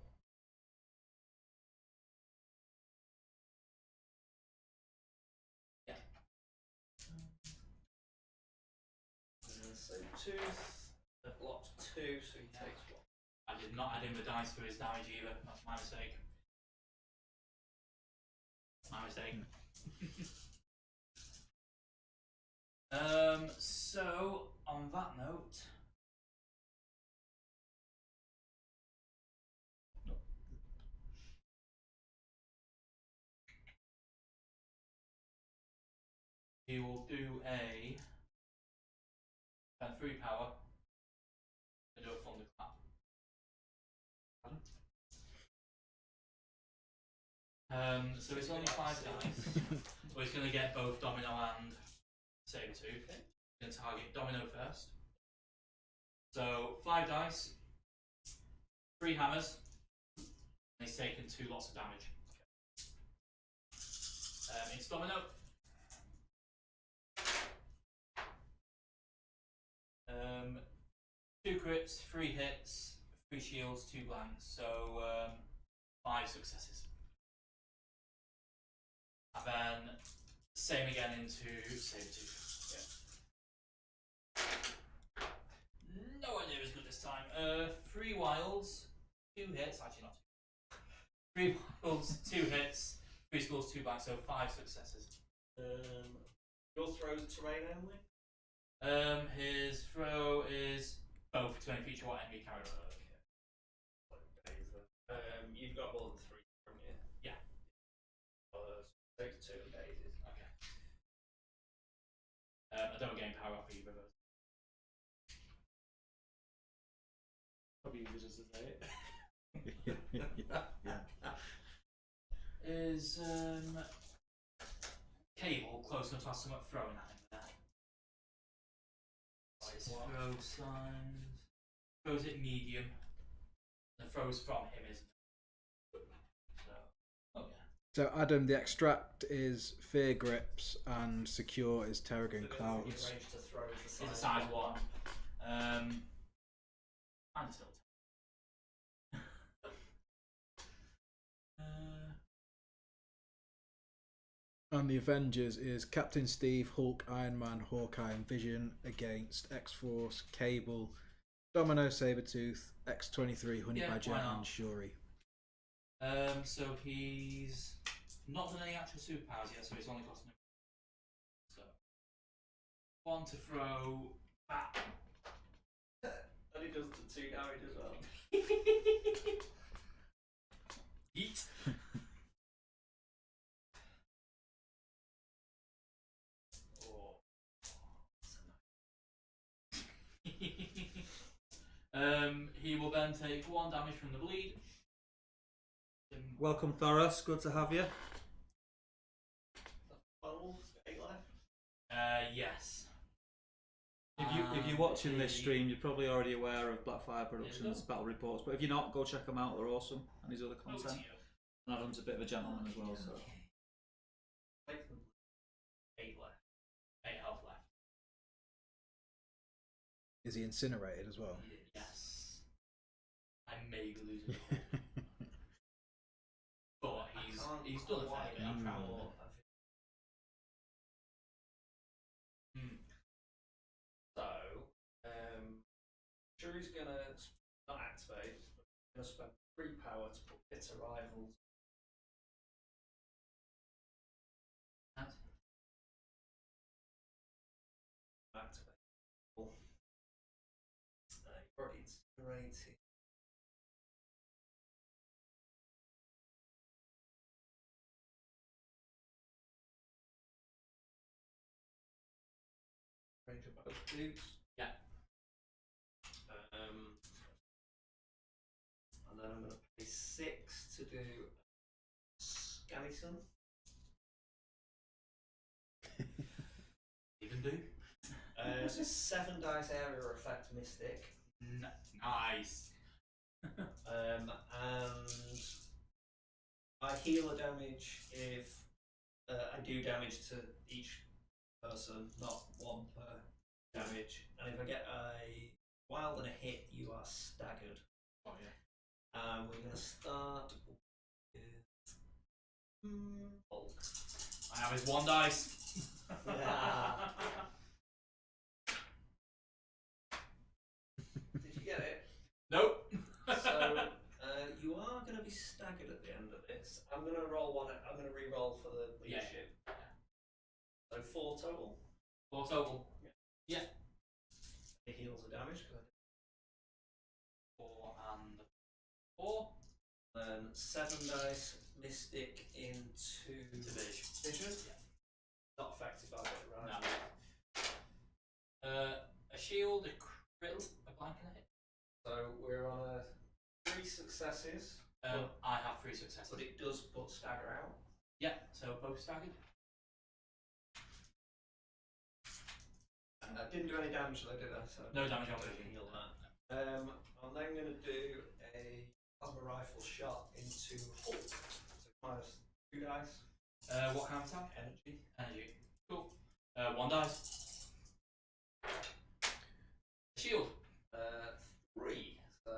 Yeah. Save 2. Blocked 2, so he takes 1. I did not add in the dice for his damage either. That's my mistake. My mistake. So on that note, he will do a Spend 3 power. And do a thunderclap. So it's only 5 dice. But he's going to get both Domino and Sabertooth. He's going to target Domino first. So 5 dice, 3 hammers, and he's taken 2 lots of damage. It's Domino. 2 crits, 3 hits, 3 shields, 2 blanks, so 5 successes. And then same again into Sabertooth. Nowhere near as good this time. 3 wilds, 2 hits, actually not 2. 3 wilds, 2 hits, 3 scores, 2 blanks, so 5 successes. Your throws terrain only? His throw is both to any feature what enemy carried. You've got more than 3, haven't you? Yeah. Take 2 bases. Okay. I don't gain power off either of those. Probably easier just to say it. Yeah. Is Cable close enough to have something thrown at him there? His throw signs. Throws it medium. The throws from him, isn't it? So, oh yeah. So Adam, the extract is Fear Grips and Secure is Terrigen Clouds. Range to throw is the It's a size size 1. And still. And the Avengers is Captain Steve, Hulk, Iron Man, Hawkeye, and Vision against X-Force, Cable, Domino, Sabretooth, X-23, Honey Yeah, Badger, why not? and Shuri. So he's not done any actual superpowers yet, so it's only costing him. So 1 to throw back. And he does the 2 damage as well. Yeet. He will then take 1 damage from the bleed. Welcome, Thoros. Good to have you. 12, 8 left. Yes. If you're watching this The- stream, you're probably already aware of Blackfire Productions' battle reports. But if you're not, go check them out. They're awesome, and his other Oh, it's content. you. And Adam's a bit of a gentleman as well. So 8 left. 8 health left. Is he incinerated as well? Yes. I may be losing the but he's done a fair bit. I'm proud of him. So, Shuri's gonna not activate, but gonna spend 3 power to put Bitter Rivals. Activate. You've already incinerated. Range of both dudes. Yeah. And then I'm going to pay 6 to do Scannison. Even do. This is 7 dice area effect Mystic. Nice. And I heal a damage if I do damage to each person, not 1 per damage. And if I get a wild and a hit, you are staggered. Oh yeah. We're going to start with Hulk. I have his 1 dice. Yeah. Did you get it? Nope. So you are going to be staggered at the end of this. I'm going to roll one. I'm going to re-roll for the leadership. Yeah. So 4 total. 4 total. Yeah. It heals the damage. 4 and 4. Then 7 dice Mystic into Vision. Yeah. Not affected by it, right? No. A shield I can hit. So we're on a 3 successes. I have 3 successes. But it does put stagger out. Yeah, so both staggered. Didn't do any damage though, did I? So No damage on I vision. heal that. I'm then going to do a plasma rifle shot into Hulk. So minus 2 dice. What kind of attack? Energy. Energy. Cool. 1 dice. Shield. 3. So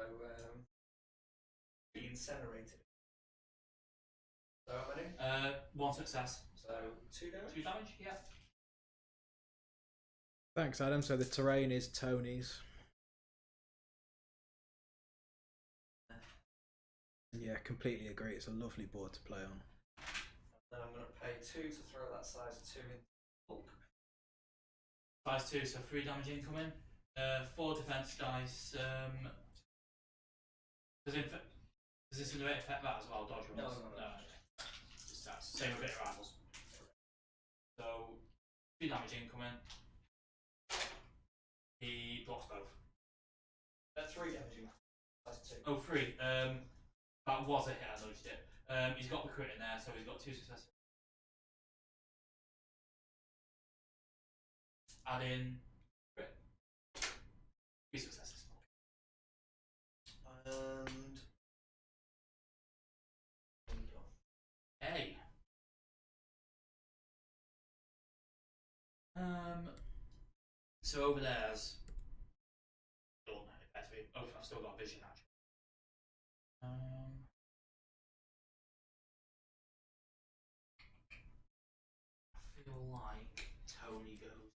be incinerated. So how many? 1 success. So 2 damage. 2 damage. Yeah. Thanks, Adam. So the terrain is Tony's. Yeah, completely agree. It's a lovely board to play on. Then I'm going to pay 2 to throw that size 2 in Hulk. Size 2, so 3 damage incoming. 4 defense dice. Does this in affect that as well? Dodge rolls? No. Just that. Same with bit of rivals. So 3 damage incoming. He blocks both. 3 damage. Size 2. Oh, 3. That was a hit, I noticed it. He's got the crit in there, so he's got 2 successes. Add in crit. 3 successes. And Hey. So over there's done effectively. Oh, I've still got vision actually. I feel like Tony goes.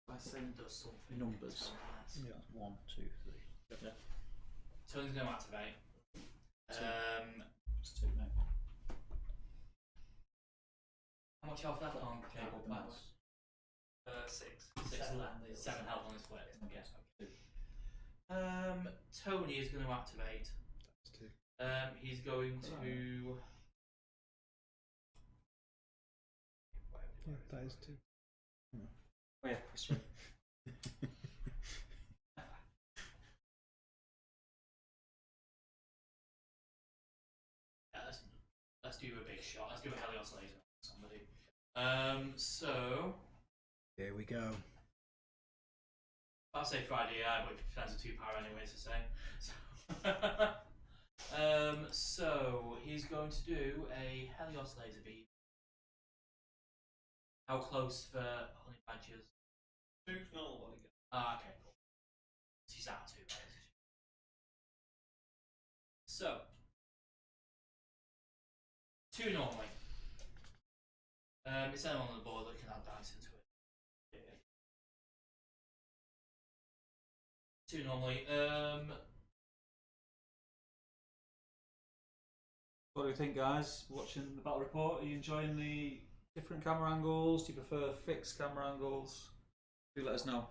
I think does something. Numbers. Tony Yeah. 1, 2, 3. Yeah. Tony's going to activate. It's 2, mate. How much health left on Cable? That's 6. 7 health on his split. Yes. Tony is going to activate. That's 2. He's going to. Yeah, that is 2. Oh yeah, that's right. Yeah, let's do a big shot. Let's do a Helios laser on somebody. So Here we go. I'll say Friday, yeah, but if it depends on 2 power anyway, it's the same. So he's going to do a Helios laser beam. How close for honey badgers? 2's normal one again. Ah, okay, cool. She's out 2, right? So 2 normally. It's anyone on the board that can add dice into it. 2 normally. What do you think, guys? Watching the battle report, are you enjoying the different camera angles? Do you prefer fixed camera angles? Do let us know.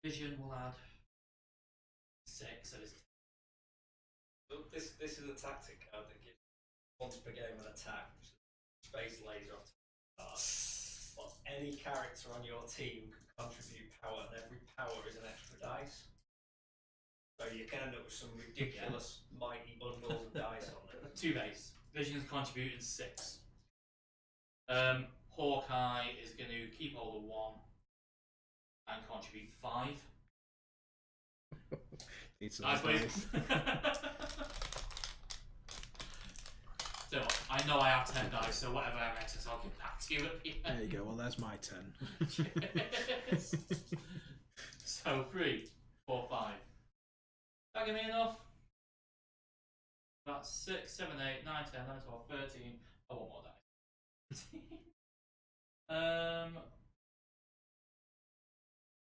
Vision will add 6. So it's Look, this is a tactic card that gives once per game an attack. Space laser off to start. But any character on your team can contribute power, and every power is an extra dice. So you can end up with some ridiculous mighty bundles of dice on it. 2 base. Vision's contributing 6. Hawkeye is going to keep hold of 1 and contribute 5. Need some Nice, dice. please. So I know I have 10 dice, so whatever I have excess, I'll give back to you at the end. There you go. Well, there's my 10. Cheers. So 3, 4, 5. That give me enough? That's 6, 7, 8, 9, 10, 11, 12, 13. I want more dice.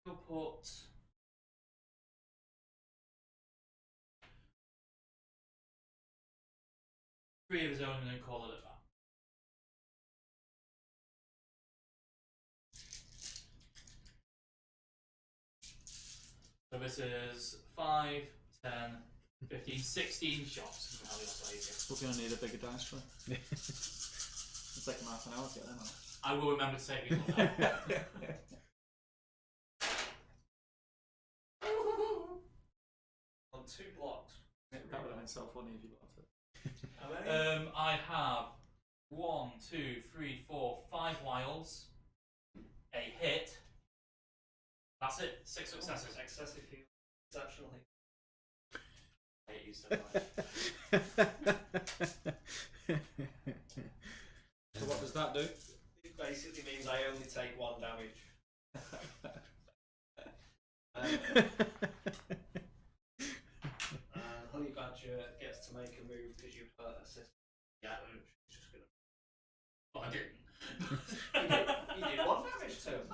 We'll put. Three of his own and then call it at that. So this is 5, 10, 15, 16 shots from Helios Laser. We're going to need a bigger dice for it. It's like half an hour to get them out. I will remember to say people now. on 2 blocks. That would have been so funny if you got it. How many? I have 1, 2, 3, 4, 5 wilds, a hit. That's it. 6 successes. Excessive heal. Exceptional heal. I hate you so much. So what does that do? It basically means I only take 1 damage. Honey Badger gets to make a move because you've assisted. Yeah. So she's just gonna. But I didn't. You did 1 damage to him.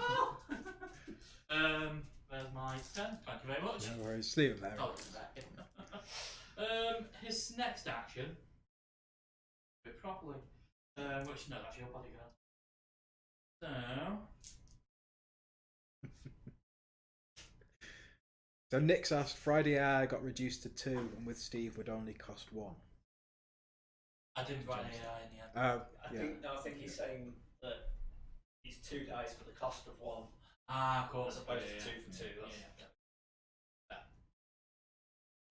There's my turn. Thank you very much. No worries, leave him there. Oh, his next action. Do it properly. Which no, that's your bodyguard. So. So Nick's asked, Friday AI got reduced to 2 and with Steve would only cost 1. I didn't write an AI in the end. I think he's saying that he's 2 dice for the cost of 1. Ah, of course. As opposed to 2 for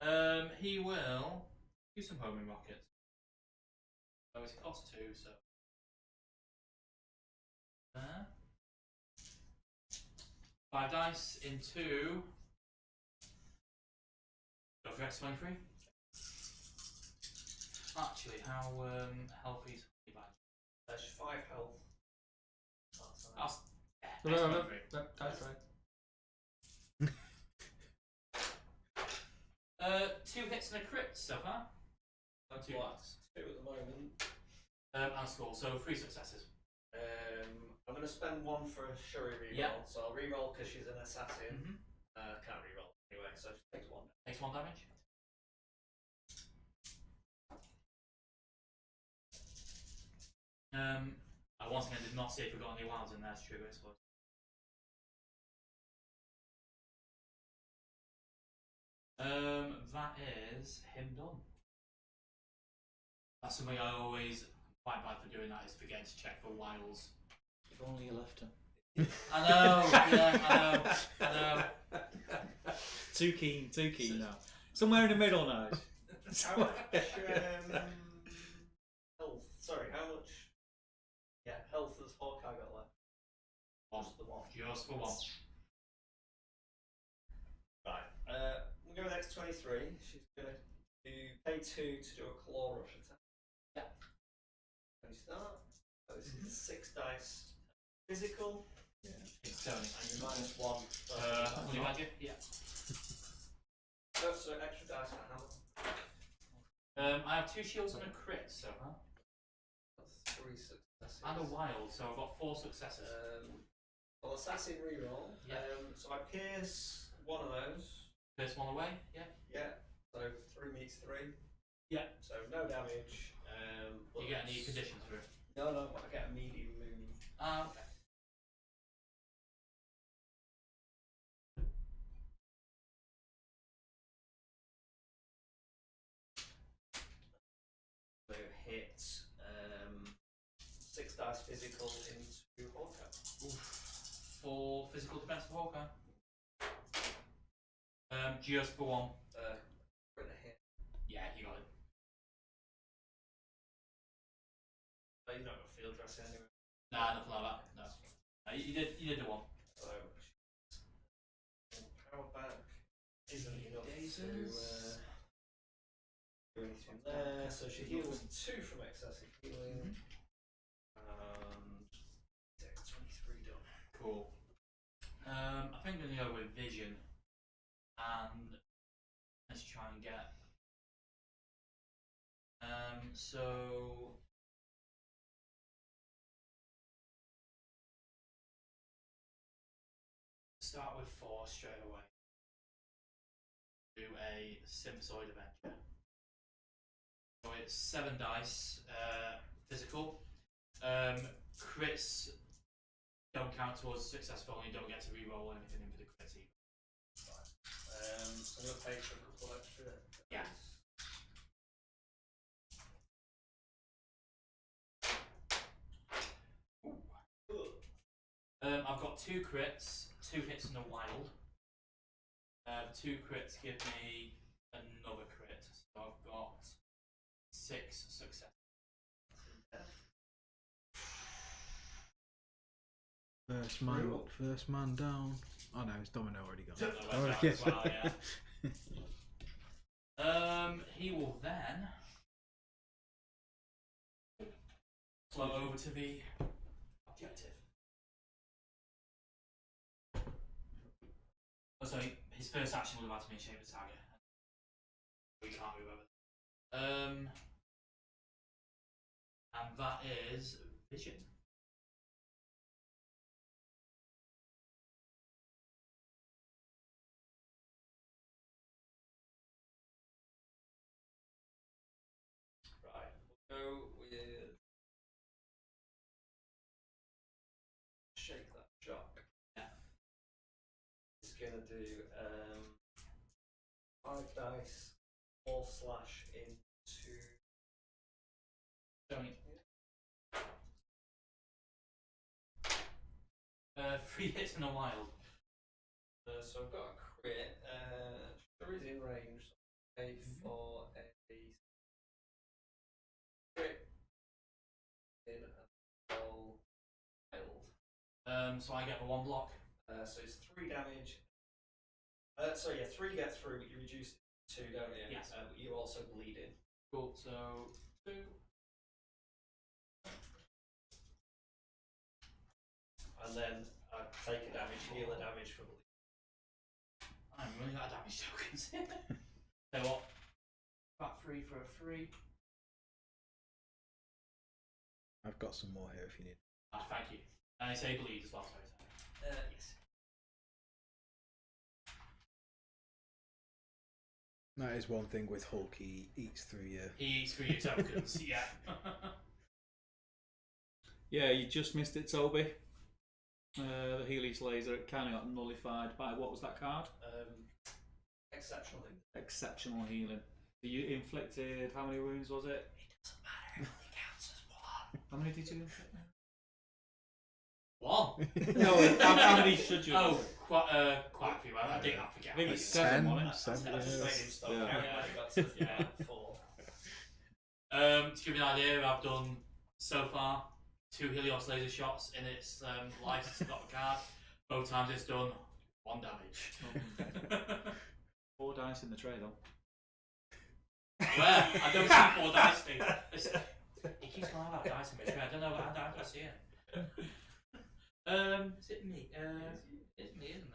2. He will do some homing rockets. So it's cost 2, so. There. 5 dice into. Go for X23. Actually, how healthy is he back? There's 5 health. That's. No, that's right. 2 hits and a crit so far. 2 blocks. 2 at the moment. And skull, so 3 successes. I'm going to spend 1 for a Shuri reroll. Yeah. So I'll reroll because she's an assassin. Mm-hmm. Can't reroll anyway, so she takes 1. Takes 1 damage. I once again did not see if we got any wilds in there to trigger, I suppose. That is him done. That's something I always quite bad for doing. That is forgetting to check for wilds. If only you left him. I know, yeah, I know. Too keen now. Somewhere in the middle now. How much health? Sorry, how much? Yeah, health has Hawkeye got left? Just the 1. Just for 1. Right. We'll go with X23. She's going to pay 2 to do a claw rush attack. Yeah. Can you start? So this is 6 dice. Physical. Yeah. It's Tony. And you're -1. Honey Badger? Yeah. Oh, so extra dice for hammer. I have 2 shields and a crit so far. That's 3 successes. And a wild, so I've got 4 successes. Well, assassin reroll. Yeah. So I pierce 1 of those. First one away, yeah. Yeah. So 3 meets 3. Yeah. So no damage. Do you get any conditions for it? No, but I get a medium move. Ah, okay. So hit 6 dice physical into Hawkeye. Oof. 4 physical defense for Hawkeye. Just for 1. For a hit. Yeah, you got it. But you're not got field dress anyway. Nah, nothing like that. No. You did the 1. So power back isn't enough to do anything there. So she heals 2 from excessive healing. And X23 done. Cool. I think I'm going to go with vision. And let's try and get. So. Start with 4 straight away. Do a Symphozoid Adventure. So it's 7 dice, physical. Crits don't count towards successful, and you don't get to re-roll anything in for the crits either. So I'm going to pay for a couple extra. Yeah. I've got 2 crits, 2 hits and a wild. 2 crits give me another crit. So I've got 6 success. First man down. Oh no, it's Domino already gone. Oh, that's right as well, yeah. He will then float over to the objective. Oh, sorry, his first action will have to be in shape of target. We can't move over. And that is vision. Right, we'll go with shake that shock. Yeah. It's gonna do 5 dice, 4 slash into. Don't. 3 hits in a wild. So I've got a crit. Sure is in range. So I'll pay for a crit in a roll wild. So I get the 1 block. So it's 3 damage. So yeah, 3 get through, but you reduce it to 2, don't you? Yes. But you're also bleeding. Cool. So 2. And then I take a damage, heal a damage for bleeding. I'm running out of damage tokens. So what? About 3 for a 3. I've got some more here if you need. Ah, thank you. And I say bleed as well. Sorry. Yes. That is one thing with Hulk. He eats through your. He eats through your tokens. Yeah. Yeah, you just missed it, Toby. The Healy's laser kind of got nullified by what was that card? Exceptionally. Exceptional healing. So you inflicted how many wounds was it? It doesn't matter. It only counts as 1. How many did you inflict? 1. No, how many should you? Oh, quite a few. I think I forget. I think it's 7, wasn't it? Seven, I just made him yes. stop Yeah. counting when he got to Yeah. 4. To give you an idea, I've done so far 2 Helios laser shots in its life since I got the card. Both times it's done 1 damage. 4 dice in the tray though. Where? I don't see 4 dice, Steve. He keeps going about dice in my tray. I don't know how I see it. Is it me? It's me, isn't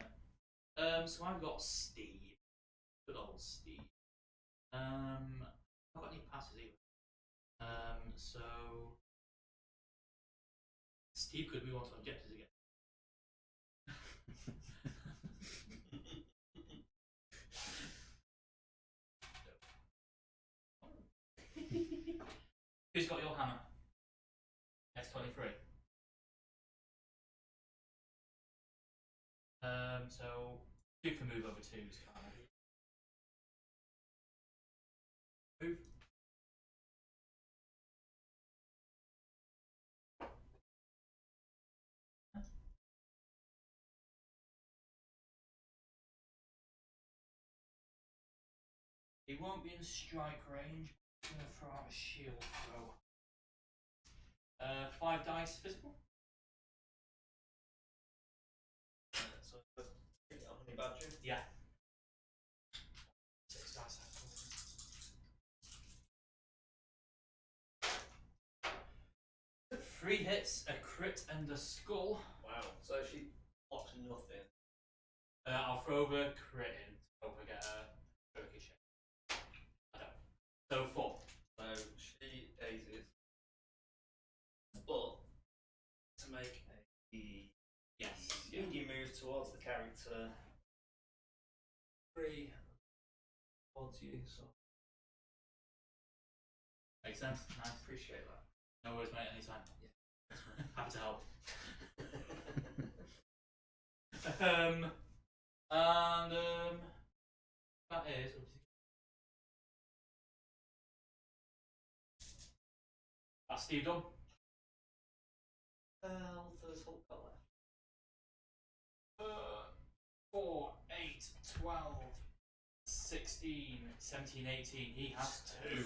it? So I've got Steve. Good old Steve. I've not got any passes either. So Steve could move on to objectives again. Who's got your hammer? S23. So you can move over 2's card. Move. He won't be in strike range. I'm gonna throw out a shield throw. 5 dice physical. So honey badger. Yeah. 6 dice. 3 hits, a crit, and a skull. Wow. So she blocks nothing. I'll throw the crit in. Hope I get a ricochet. I don't. So 4. So she dazes. But to make a Yes. you move towards the character 3 towards you, so Makes sense. Nice. appreciate that. No worries, mate. Anytime. Yeah. Happy to help. That is. That's Steve done. There's Hulk got left. 4, 8, 12, 16, 17, 18. He has 2.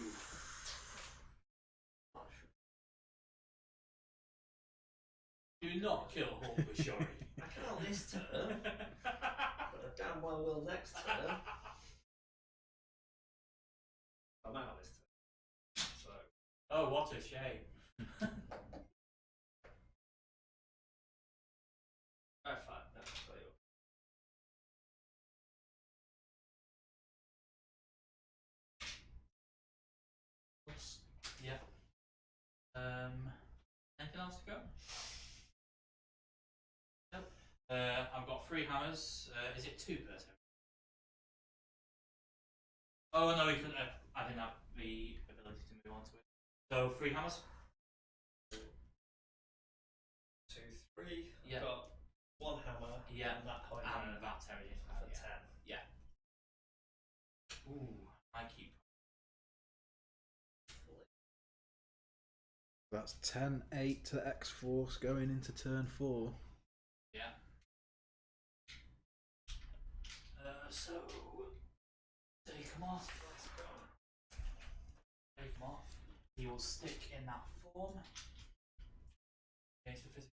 Do not kill Hulk with Shuri. I can't this turn, but I damn well will next turn. I'm out this turn. So. Oh, what a shame. Alright, fine. No, I'll tell you what. Yeah. Anything else to go? Nope. I've got 3 hammers. Is it 2 per turn? Oh no, you couldn't. I didn't have the ability to move on to it. So 3 hammers. 2, 3. Yeah. I've got 1 hammer. Yeah. And that point And there that terrier. for 10. Yeah. Ooh, I keep. That's 10-8 to X-Force going into turn 4. Yeah. So take him off. Take him off. He will stick in that form. Against the physical.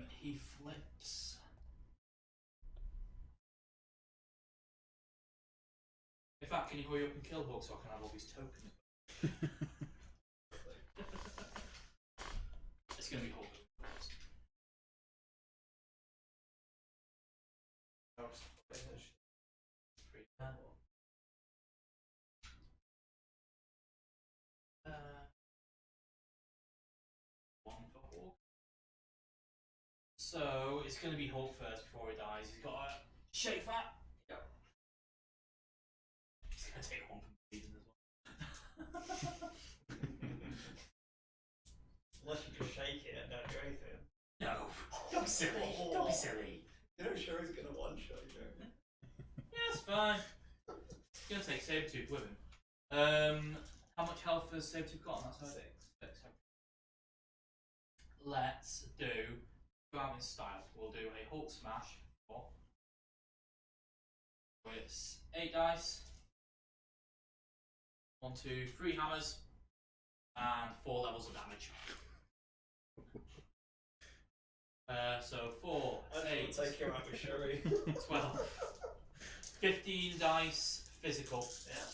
He flips. In fact, can you hurry up and kill Hulk so I can have all these tokens? It's gonna be Hulk. One for Hulk. So it's going to be Hulk first before he dies. He's got a shake that. Yep. He's going to take 1 from the season as well. Unless you just shake it and don't do anything. No, don't be silly. Don't be silly. You know sure he's going to one-shot you, don't you? Yeah, it's fine. He's going to take Sabretooth with him. How much health has Sabretooth got on that side? 6. Let's do, go out in style. We'll do a Hulk smash. 4. So it's 8 dice. 1, 2, 3 hammers. And 4 levels of damage. So 4, I 8, take you out with Shuri. 12, 15 dice physical. Yeah.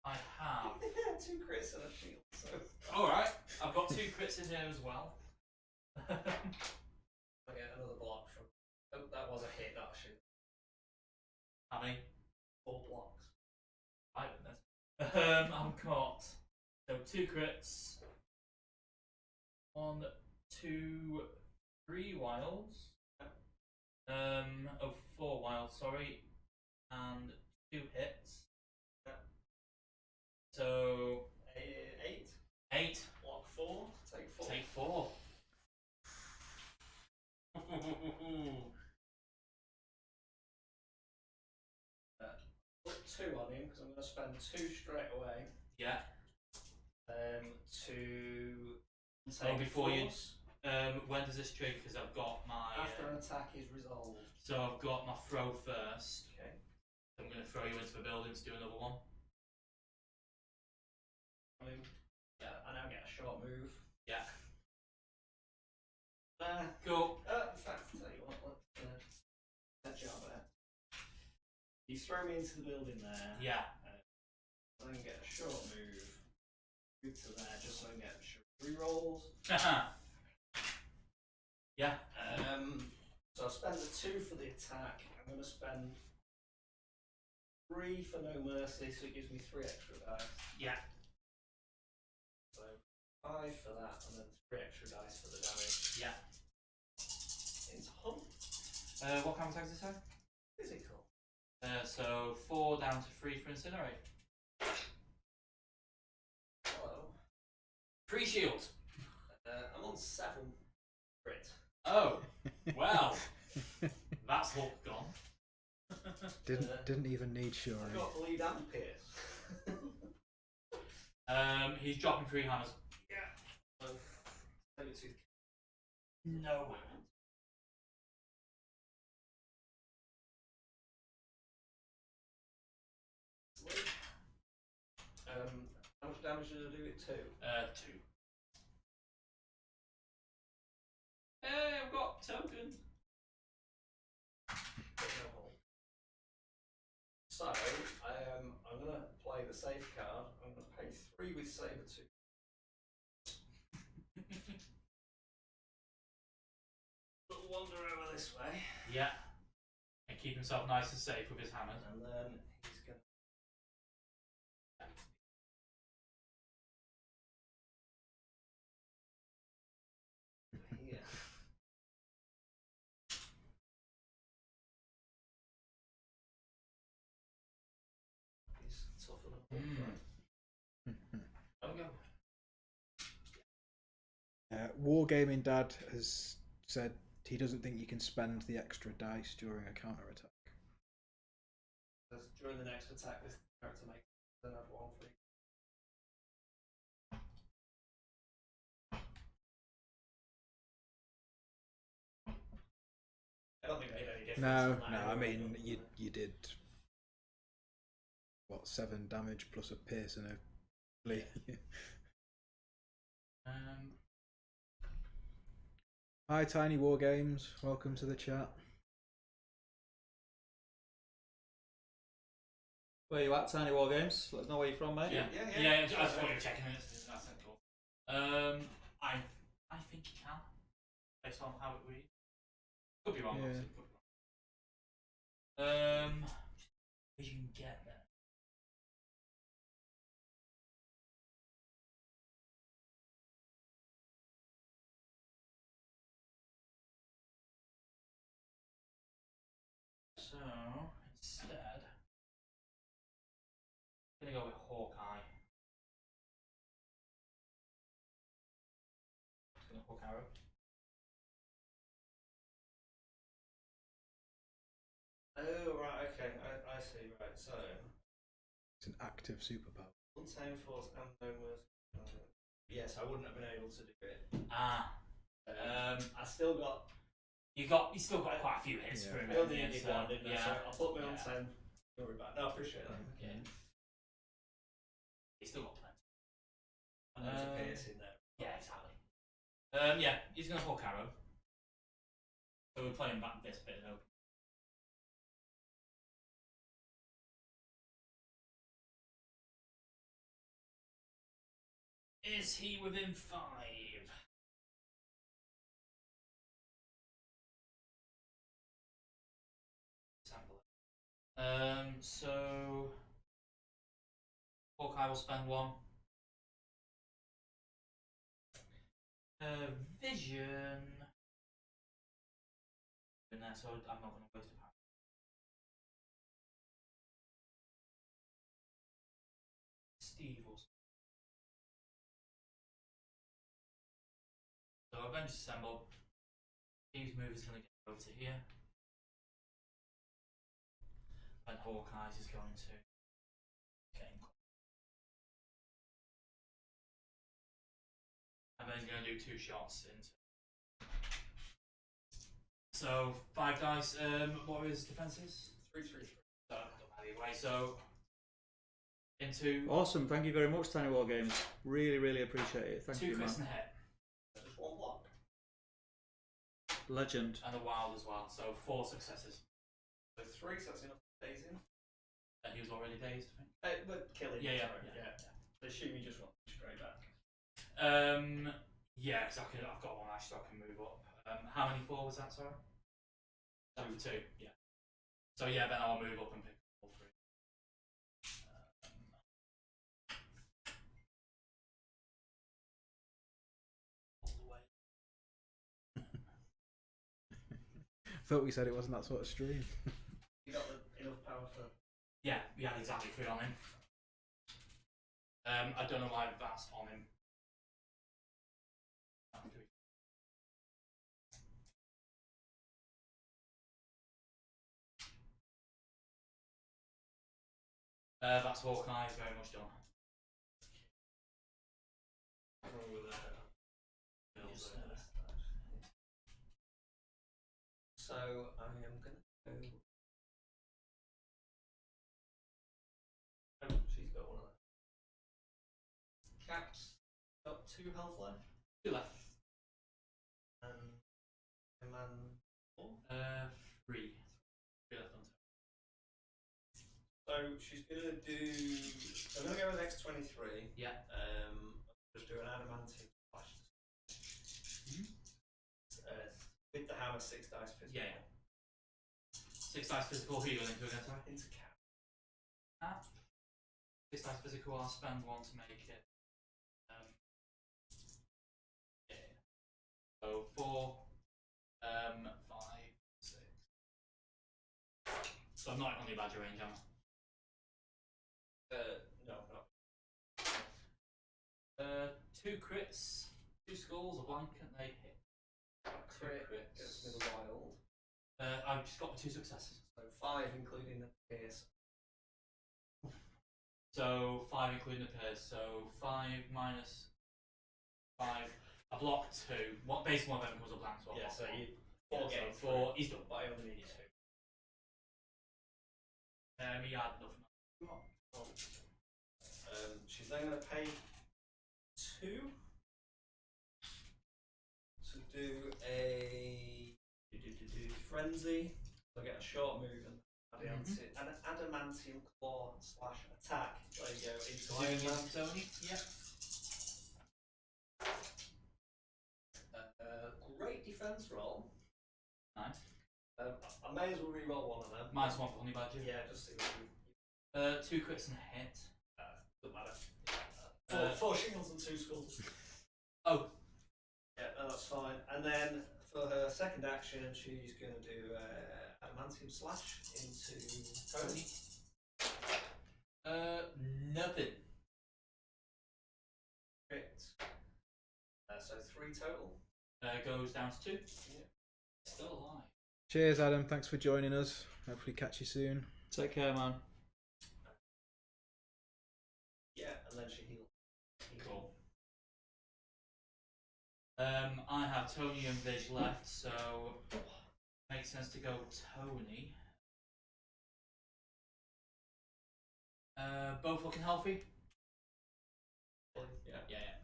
I have. 2 crits and a shield. So. Alright, I've got 2 crits in here as well. I get another block from. Oh, that was a hit, actually. How many? 4 blocks. 5 in this. I've got so 2 crits. 1, 2, 3 wilds. Oh, 4 wilds, sorry. And 2 hits. So 8. 8. Block 4. Take 4. Take 4. Put 2 on him because I'm going to spend 2 straight away. Yeah. To So take before you, force when does this trigger? Because I've got my. after an attack is resolved. So I've got my throw first. Okay. I'm going to throw you into the building to do another one. Yeah, I now get a short move. Yeah. Go. Go. In fact, I'll tell you what, let's job there. You throw me into the building there. Yeah. I can get a short move. Move to there just so I can get rerolls. Yeah. So I'll spend the 2 for the attack. I'm going to spend 3 for no mercy, so it gives me 3 extra dice. Yeah. So 5 for that, and then 3 extra dice for the damage. Yeah. Into Hunt. What kind of attack does this have? Physical. So 4 down to 3 for incinerate. Hello. 3 shields. I'm on 7 crit. Oh. Well. That's Hulk gone. Didn't even need Shuri. I've got bleed and pierce. He's dropping 3 hammers. Yeah. So, Sabretooth. No. damage did I do it to? 2. Hey, I've got token. So, I'm going to play the safe card. I'm going to pay 3 with Saber 2. Little wander over this way. Yeah. And keep himself nice and safe with his hammers. And then he's going to... Here. He's tougher than I'll go. Wargaming Dad has said he doesn't think you can spend the extra dice during a counter attack. During the next attack, this character makes another one for you. I don't think it made any difference. No, on that I anyway, mean but- you did what 7 damage plus a pierce and a bleed. Hi, Tiny War Games. Welcome to the chat. Where you at, Tiny War Games? Let us know where you're from, mate. Yeah, Yeah. I just thought you were checking it. That's cool. I think you can, based on how it reads. Could be wrong. Yeah. Obviously, could be wrong. If you can get there. So instead, I'm gonna go with Hawkeye. Just gonna hook arrow. Oh, right, okay. I see, right. So, It's an active superpower. Untamed Force and Nomos. Yes, I wouldn't have been able to do it. I still got. You still got quite a few hits Yeah. for him. I only needed one, didn't I? Yeah. So I'll put me on Yeah. 10. Don't worry about it. No, I appreciate that. Yeah. You still got plenty. And there's a pierce in there. Yeah, exactly. Yeah, he's gonna hook arrow. So we're playing back this bit though. Is he within 5? So Hawkeye will spend 1. Vision. In there, so I'm not going to waste a power. Steve will. So Avengers Assemble. Steve's move is going to get over to here. And Hawkeye's is going to get in. And then he's going to do 2 shots into. So 5 dice. What are his defenses? 3-3-3. So don't matter either way. So into Awesome. Thank you very much, Tiny War Games. Really, really appreciate it. Thank 2 you, man. crits and a hit, Just 1 block. Legend. and a wild as well. So 4 successes. So 3, so that's enough to daze him. And he was already dazed, I think. But kill him. Yeah. I assume you just want straight back. Yeah, because I've got 1 ash, so I can move up. How many 4 was that? Sorry. 2. Yeah. So yeah, then I'll move up and pick all 3. All the way. Thought we said it wasn't that sort of stream. You got enough power for. Yeah, we had exactly 3 on him. I don't know why that's on him. That's Hawkeye, very much done. So I am going to go. Oh, she's got one of Cap's got 2 health left. 2 left. And a man 4. 3. 3 left on top. So she's gonna do. I'm gonna go with X23. Yeah. Just do an adamantium flash. Mm-hmm. With the hammer, 6 dice physical. Yeah. 6 dice physical. Who are you going to again, sorry? Into Cap. 6 dice physical. I'll spend 1 to make it. Yeah. So 4, 5, 6. So I'm not on your badger range, am I? No, not. 2 crits, 2 skulls, a blank, and they hit. 2 Crit crits. gets me the wild. I've just got 2 successes. So 5, including the pierce. So 5 including the pierce. So 5 minus 5. I blocked 2. What base one of them was a blank, so I Yeah, blocked so 1. you Yeah, 4 so getting 4. He's done. but I only need 2. He had nothing. She's then going to pay 2 to do a frenzy. So I get a short move and an adamantium claw / attack. There you go, into Iron Man. Tony? Yeah. Great defense roll. Nice. I may as well re-roll one of them. -1 for Honey Badger. Yeah, just see what 2 crits and a hit. doesn't matter. 4 shields and 2 skulls. Oh. Yeah, no, that's fine. And then for her second action, she's going to do adamantium slash into Tony. Nothing. Crit. So 3 total. Goes down to 2. Yeah. Still alive. Cheers, Adam. Thanks for joining us. Hopefully, catch you soon. Take care, man. Yeah, and then she heals. Cool. I have Tony and Viz left, so makes sense to go Tony. Both looking healthy. Yeah. Yeah.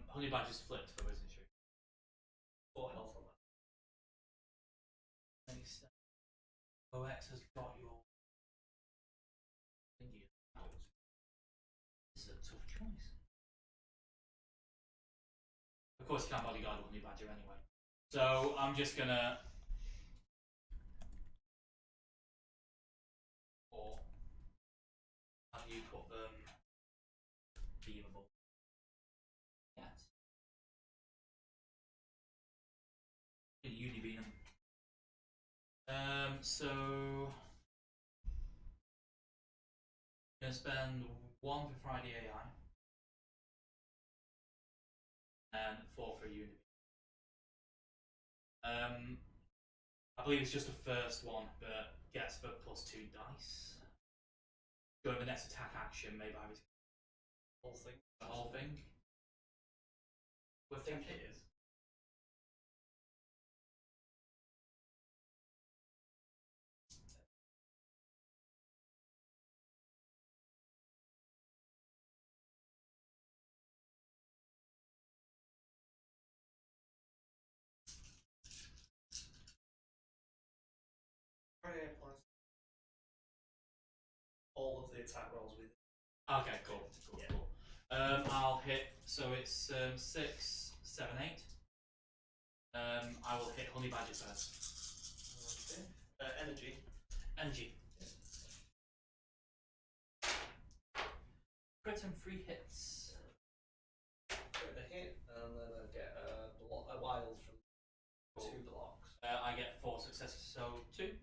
Honey Badger's flipped for isn't she? 4 health on that. Makes sense. OX has got your thingy. This is a tough choice. Of course, you can't bodyguard Honey Badger anyway. So I'm just gonna. Or have you put them beamable? Yes. Uni beam them. So I'm gonna spend 1 for Friday AI and 4 for Uni. I believe it's just the first one, but gets the +2 dice. Go over the next attack action, maybe I was Whole thing. the whole thing. We're thinking. It is. All of the attack rolls with. Okay, cool. Cool. I'll hit. So it's 6, 7, 8. I will hit Honey Badger first. Okay. Energy. Energy. Crit and 3 hits. Get the hit, and then I get a wild from 2 blocks. I get 4 successes, so 2.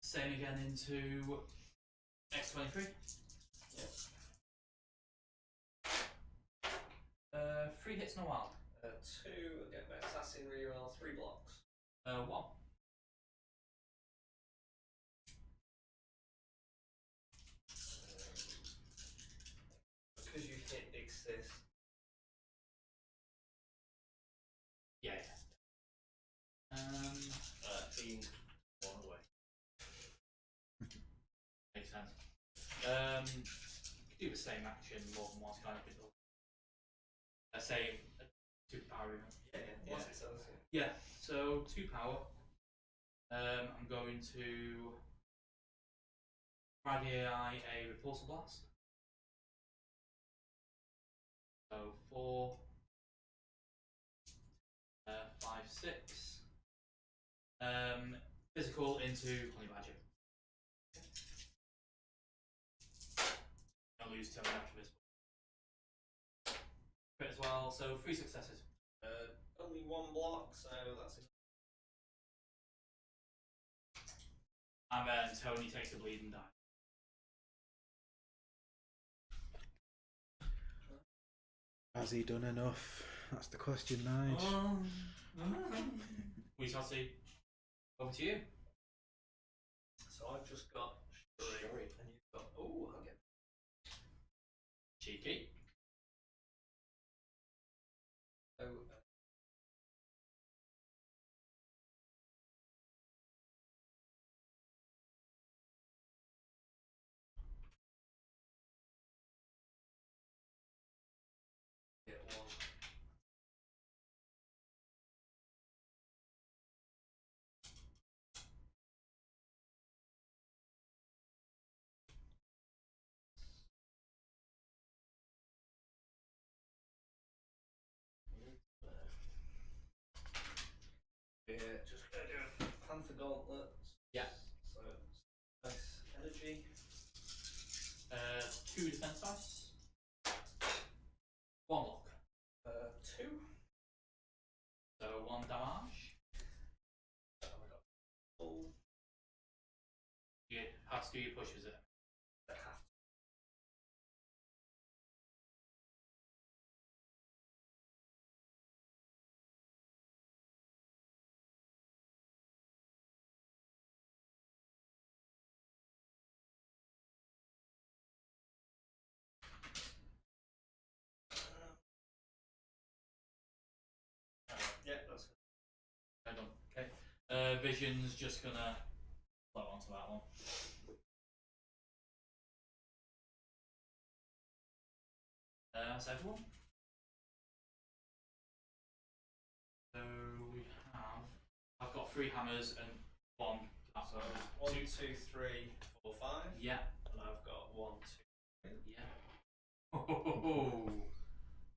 Same again into X23. Yep. 3 hits, no wild. 2, I get my assassin reroll, 3 blocks. 1. Because you hit Ixis. Yeah. being one away. Makes sense. You could do the same action more than once, kind of. Same superpower. Yeah. Once it says it. Yeah. So 2 power. I'm going to radiate a repulsor blast. So 4, 5, 6. Physical into Honey Badger. I'll lose turn after this. Crit as well, so 3 successes. Only 1 block, so that's it. And then Tony takes the bleed and dies. Has he done enough? That's the question, Nige. We shall see. Over to you. So I've just got Shuri, and you've got. Oh, I'll get. Cheeky. Oh, get 1. Yeah, just gonna do a Panther Gauntlet. Yeah. So, nice energy. 2 defense dice. 1 block. 2. So 1 damage. Oh my god. Full. You have to do your push, is it? I have to. Yeah, that's good. I don't. Okay. Vision's just gonna float onto that one. That's everyone. So we have. I've got 3 hammers and 1. That's So 1, 2, 3, 4, 5. Yeah. And I've got 1, 2. Yeah. Oh,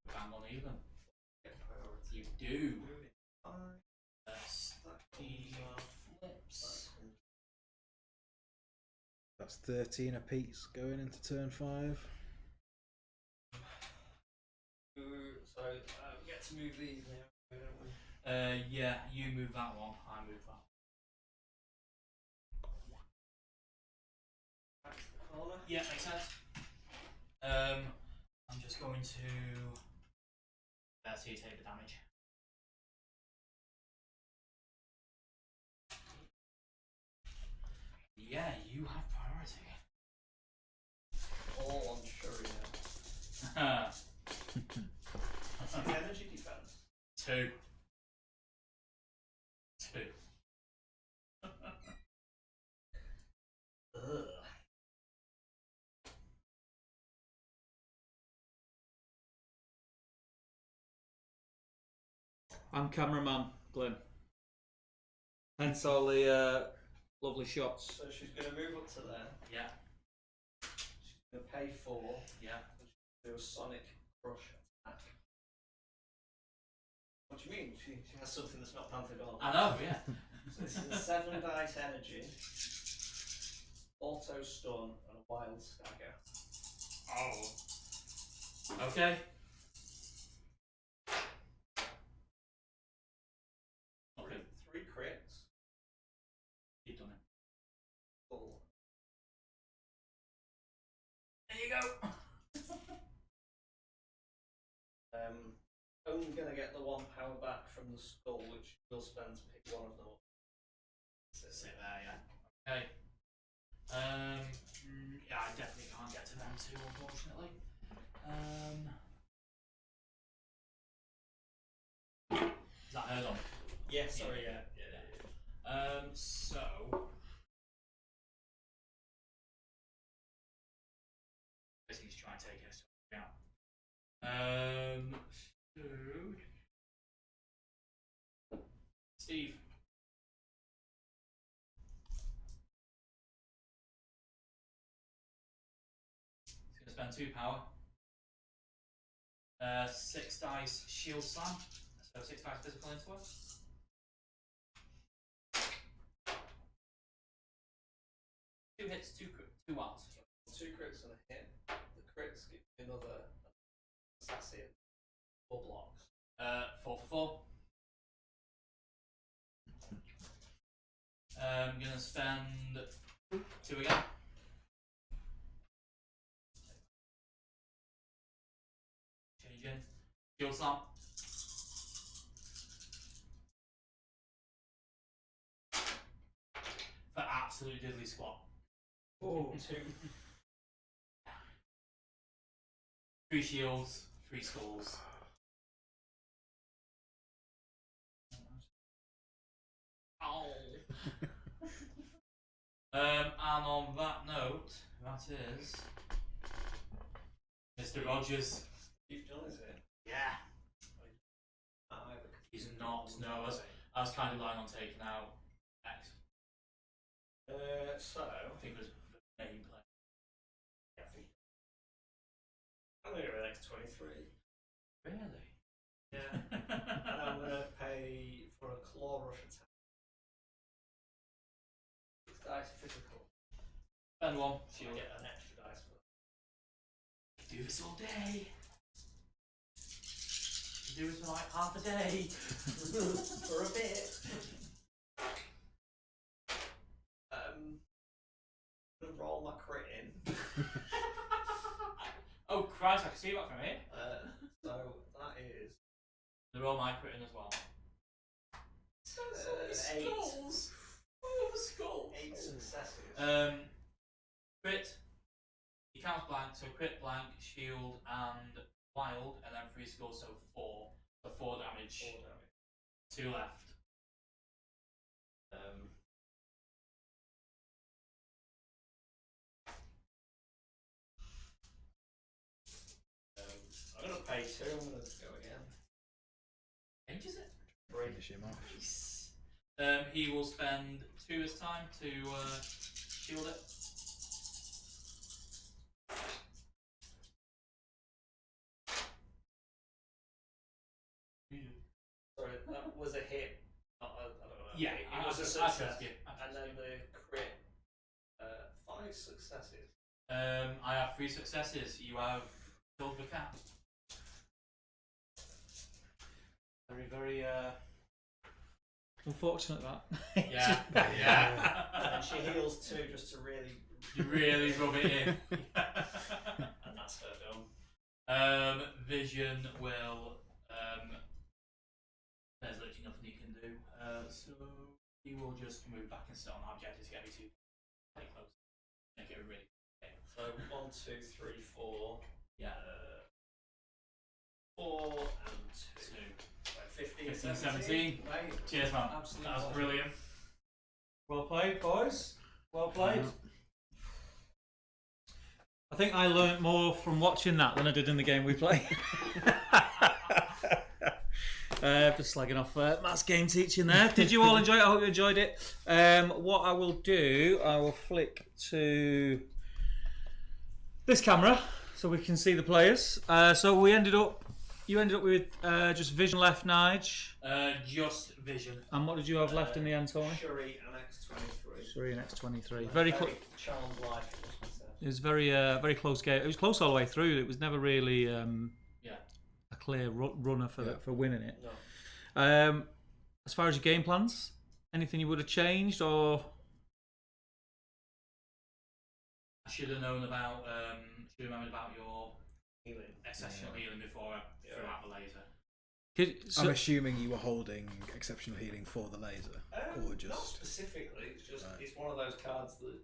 bang on even. Get priority. You do. Moving 5. He flips. That's 13 apiece going into turn 5. So we get to move these now, don't we? Yeah, you move that one, I move that. Back to the corner. Yeah, makes sense. I'm just going to see you take the damage. Yeah, you have priority. All on Shuri now. The energy defense. 2. 2. Ugh. I'm cameraman, Glenn. Hence all the lovely shots. So she's going to move up to there. Yeah, She's going to pay 4. yeah. And she's going to do a Sonic Crush attack. What do you mean? She has something that's not Panther Gauntlet. I know, yeah. So this is a 7 dice energy, auto stun, and a wild stagger. Oh. Okay. Okay, 3 crits. you've done it. Full. There you go. Only going to get the 1 power back from the skull, which you'll spend to pick one of them up. Sit there, yeah. Okay. Yeah, I definitely can't get to them too, unfortunately. Is that heard on? Yeah, sorry, yeah. Basically, just try and take it out. So Steve. He's going to spend 2 power. 6 dice shield slam. So 6 dice physical into it. Two hits, two wilds. 2 crits and a hit. The crits give you another assassin. 4 blocks. 4 for 4. I'm gonna spend 2 again. Change in. Shield slam. For absolute diddly squat. Oh, 2. 3 shields, 3 skulls. Ow. And on that note, that is Mr. Rogers. You've done, is it? Yeah. He's not. No, I was kind of lying on taking out X. So I think it was the main play. yeah, I think I'm going to go next 23. Really? Yeah. And I'm going to pay for a claw rush attack. 6 dice physical. Spend 1. So Shield. you get an extra dice for that. Do this all day. Do this for like half a day. For a bit. I'm going to roll my crit in. Oh Christ, I can see that from here. So that is They're all my crit in as well. 8. Skulls. Oh, the skulls. 8 successes. Crit. He counts blank, so crit, blank, shield, and wild, and then 3 skulls, so 4. So 4 damage. 4 damage. 2 left. I'm going to pay 2. I'm going to go again. Changes it. Finish him off. Nice. He will spend 2 this time to shield it. Sorry, that was a hit. Not a, I don't know. Yeah, it was a success. And then the crit. 5 successes. I have 3 successes. You have silver cap. Very, very unfortunate that. Yeah, yeah. And she heals 2 just to really. You really rub it in. And that's her done. Vision will. There's literally nothing he can do. So he will just move back and sit on that objective to get me to play close. Make it a really okay. So 1, 2, 3, 4. Yeah. 4 and 2. 15, 17. Right. Cheers, man. Absolutely. That was brilliant. Well played, boys. Well played. I think I learnt more from watching that than I did in the game we played. Just slagging off Matt's game teaching there. Did you all enjoy it? I hope you enjoyed it. What I will do, I will flick to this camera so we can see the players. So you ended up with just Vision left, Nige. Just Vision. And what did you have left in the end, Tony? Shuri and X23. Shuri and X23. Very close. Charmed life. It was very close game. It was close all the way through. It was never really a clear runner for winning it. No. As far as your game plans, anything you would have changed or? I should have known about. Should have remembered about your Healing. exceptional healing before I threw out the laser. I'm assuming you were holding exceptional healing for the laser, or just not specifically. It's just right. It's one of those cards that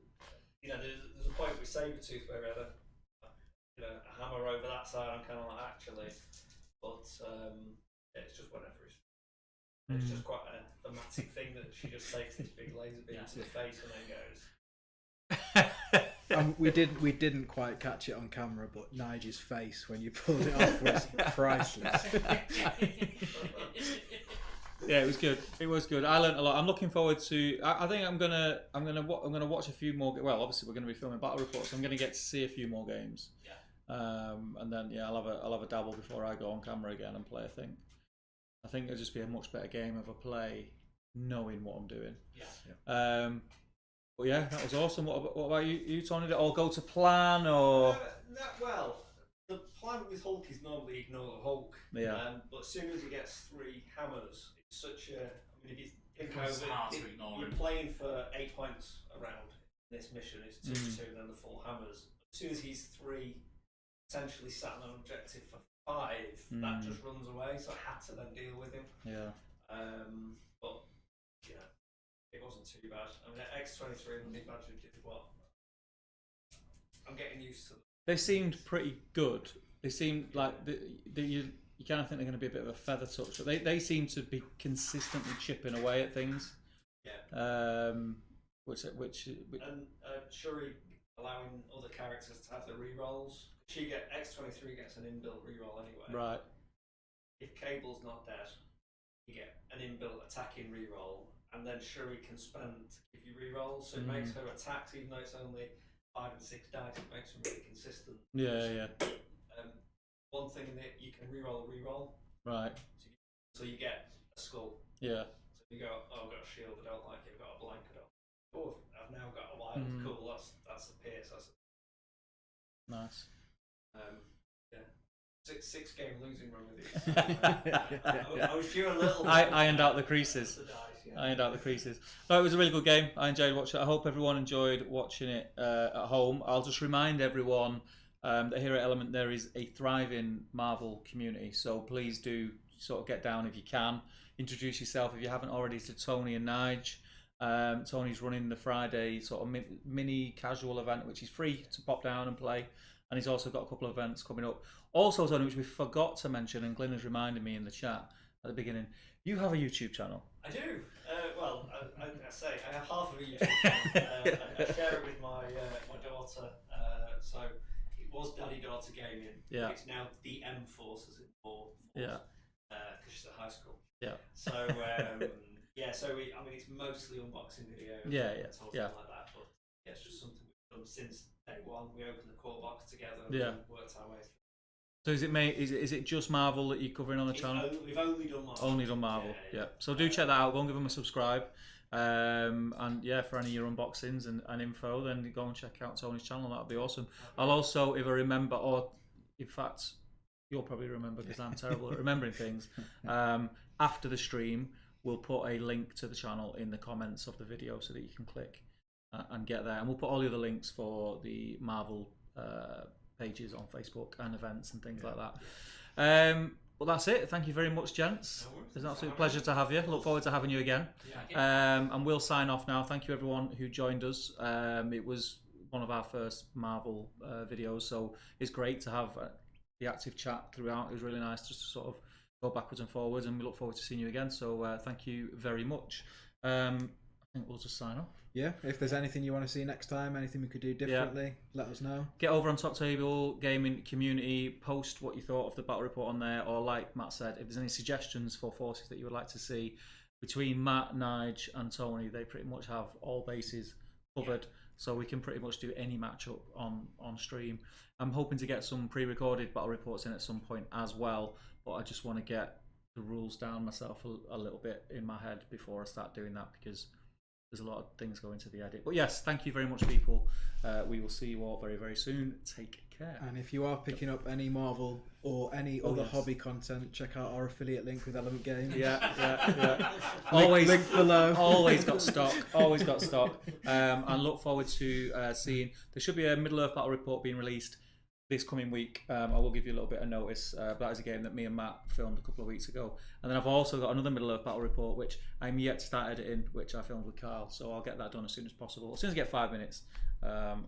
there's a point with Sabretooth where we had a hammer over that side. I'm kind of like actually, but it's just whatever. It's just quite a thematic thing that she just takes this big laser beam to the face and then goes. we didn't quite catch it on camera, but Nigel's face when you pulled it off was priceless. Yeah, it was good. It was good. I learned a lot. I'm looking forward to. I think I'm gonna watch a few more. Well, obviously we're gonna be filming battle reports, so I'm gonna get to see a few more games. Yeah. And then I'll have a dabble before I go on camera again and play. I think it'll just be a much better game of a play, knowing what I'm doing. Yeah. But yeah, that was awesome. What about you, Tony? Did it all go to plan or? Well, the plan with Hulk is normally ignore the Hulk. Yeah. But as soon as he gets 3 hammers, it's such a. I mean, if you think It's over hard it, to ignore you're him. playing for 8 points around this mission. It's 2-2, and then the full hammers. As soon as he's 3, essentially sat on an objective for 5, that just runs away. So I had to then deal with him. Yeah. But yeah, it wasn't too bad. I mean, X-23 and Honey Badger did what? I'm getting used to them. They seemed pretty good. They seemed like you kind of think they're going to be a bit of a feather touch, but they seem to be consistently chipping away at things. Yeah. Which And Shuri allowing other characters to have the rerolls. X-23 gets an inbuilt reroll anyway. right. If Cable's not dead, you get an inbuilt attacking reroll, and then Shuri can spend to give you rerolls. So it makes her attacks, even though it's only 5 and 6 dice, it makes them really consistent. Yeah. One thing that you can reroll a reroll. Right. So you get a skull. Yeah. So you go, oh, I've got a shield, I don't like it, I've got a blank, I don't. Oh, I've now got a wild. Cool, that's a pierce. Nice. Yeah. 6 game losing run with these. I was due a little. I ironed out the creases. The dice, yeah. I ironed out the creases. No, it was a really good game. I enjoyed watching it. I hope everyone enjoyed watching it at home. I'll just remind everyone that here at Element there is a thriving Marvel community. So please do sort of get down if you can. Introduce yourself if you haven't already to Tony and Nige. Tony's running the Friday sort of mini casual event, which is free to pop down and play. And he's also got a couple of events coming up. Also, Tony, which we forgot to mention, and Glyn has reminded me in the chat at the beginning, you have a YouTube channel. I do. Well, I say I have half of a YouTube channel. I share it with my daughter. So it was Daddy-Daughter Gaming. Yeah. It's now the M Force, as in more. Yeah. Because she's at high school. Yeah. So yeah. So I mean, it's mostly unboxing videos. Yeah. And something like that. But yeah, it's just something we've done since day one. We opened the core box together. Yeah. And worked our way through. So is it just Marvel that you're covering on the channel? We've only done Marvel. Only done Marvel. Yeah. So do check that out. Go and give them a subscribe. And yeah, for any of your unboxings and info, then go and check out Tony's channel. That'd be awesome. Okay. I'll also, if I remember, or in fact, you'll probably remember because I'm terrible at remembering things. After the stream, we'll put a link to the channel in the comments of the video so that you can click and get there. And we'll put all the other links for the Marvel pages on Facebook and events and things like that. Well, that's it. Thank you very much, gents. No worries. It's an absolute pleasure to have you. Look forward to having you again. And we'll sign off now. Thank you, everyone who joined us. It was one of our first Marvel videos, so it's great to have the active chat throughout. It was really nice just to sort of go backwards and forwards, and we look forward to seeing you again. So thank you very much. I think we'll just sign off. Yeah, if there's anything you want to see next time, anything we could do differently, let us know. Get over on Top Table Gaming community, post what you thought of the battle report on there, or like Matt said, if there's any suggestions for forces that you would like to see between Matt, Nige and Tony, they pretty much have all bases covered, so we can pretty much do any matchup on stream. I'm hoping to get some pre-recorded battle reports in at some point as well, but I just want to get the rules down myself a little bit in my head before I start doing that, because there's a lot of things going to the edit. But yes, thank you very much, people. We will see you all very, very soon. Take care. And if you are picking up any Marvel or any other hobby content, check out our affiliate link with Element Games. Yeah. Always link below. Always got stock. Always got stock. And look forward to seeing. There should be a Middle Earth battle report being released this coming week. I will give you a little bit of notice. But that is a game that me and Matt filmed a couple of weeks ago. And then I've also got another Middle Earth battle report, which I'm yet to start editing, which I filmed with Kyle. So I'll get that done as soon as possible. As soon as I get 5 minutes. And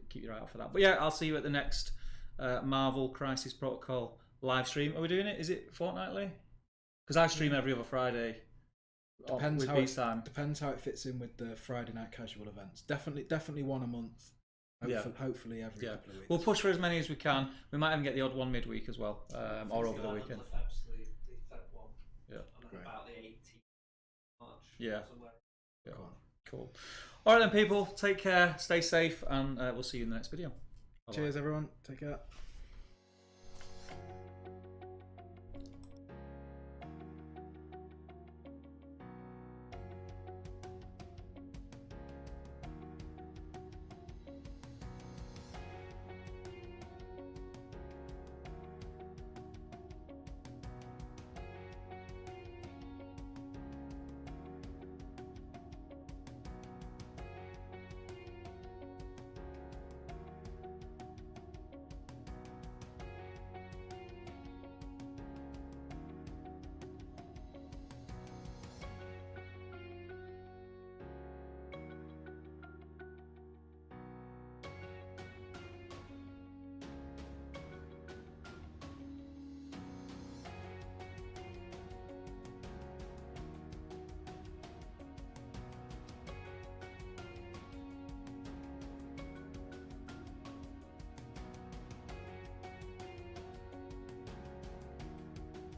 keep your eye out for that. But yeah, I'll see you at the next Marvel Crisis Protocol live stream. Are we doing it? Is it fortnightly? Because I stream every other Friday. Depends with how peace time. Depends how it fits in with the Friday night casual events. Definitely one a month. Hopefully every couple of weeks. We'll push for as many as we can. We might even get the odd one midweek as well, or over the weekend. The Feb one. Yeah. And then about the 18th March. Yeah. Somewhere. Yeah. Cool. All right then, people. Take care. Stay safe, and we'll see you in the next video. Bye-bye. Cheers, everyone. Take care.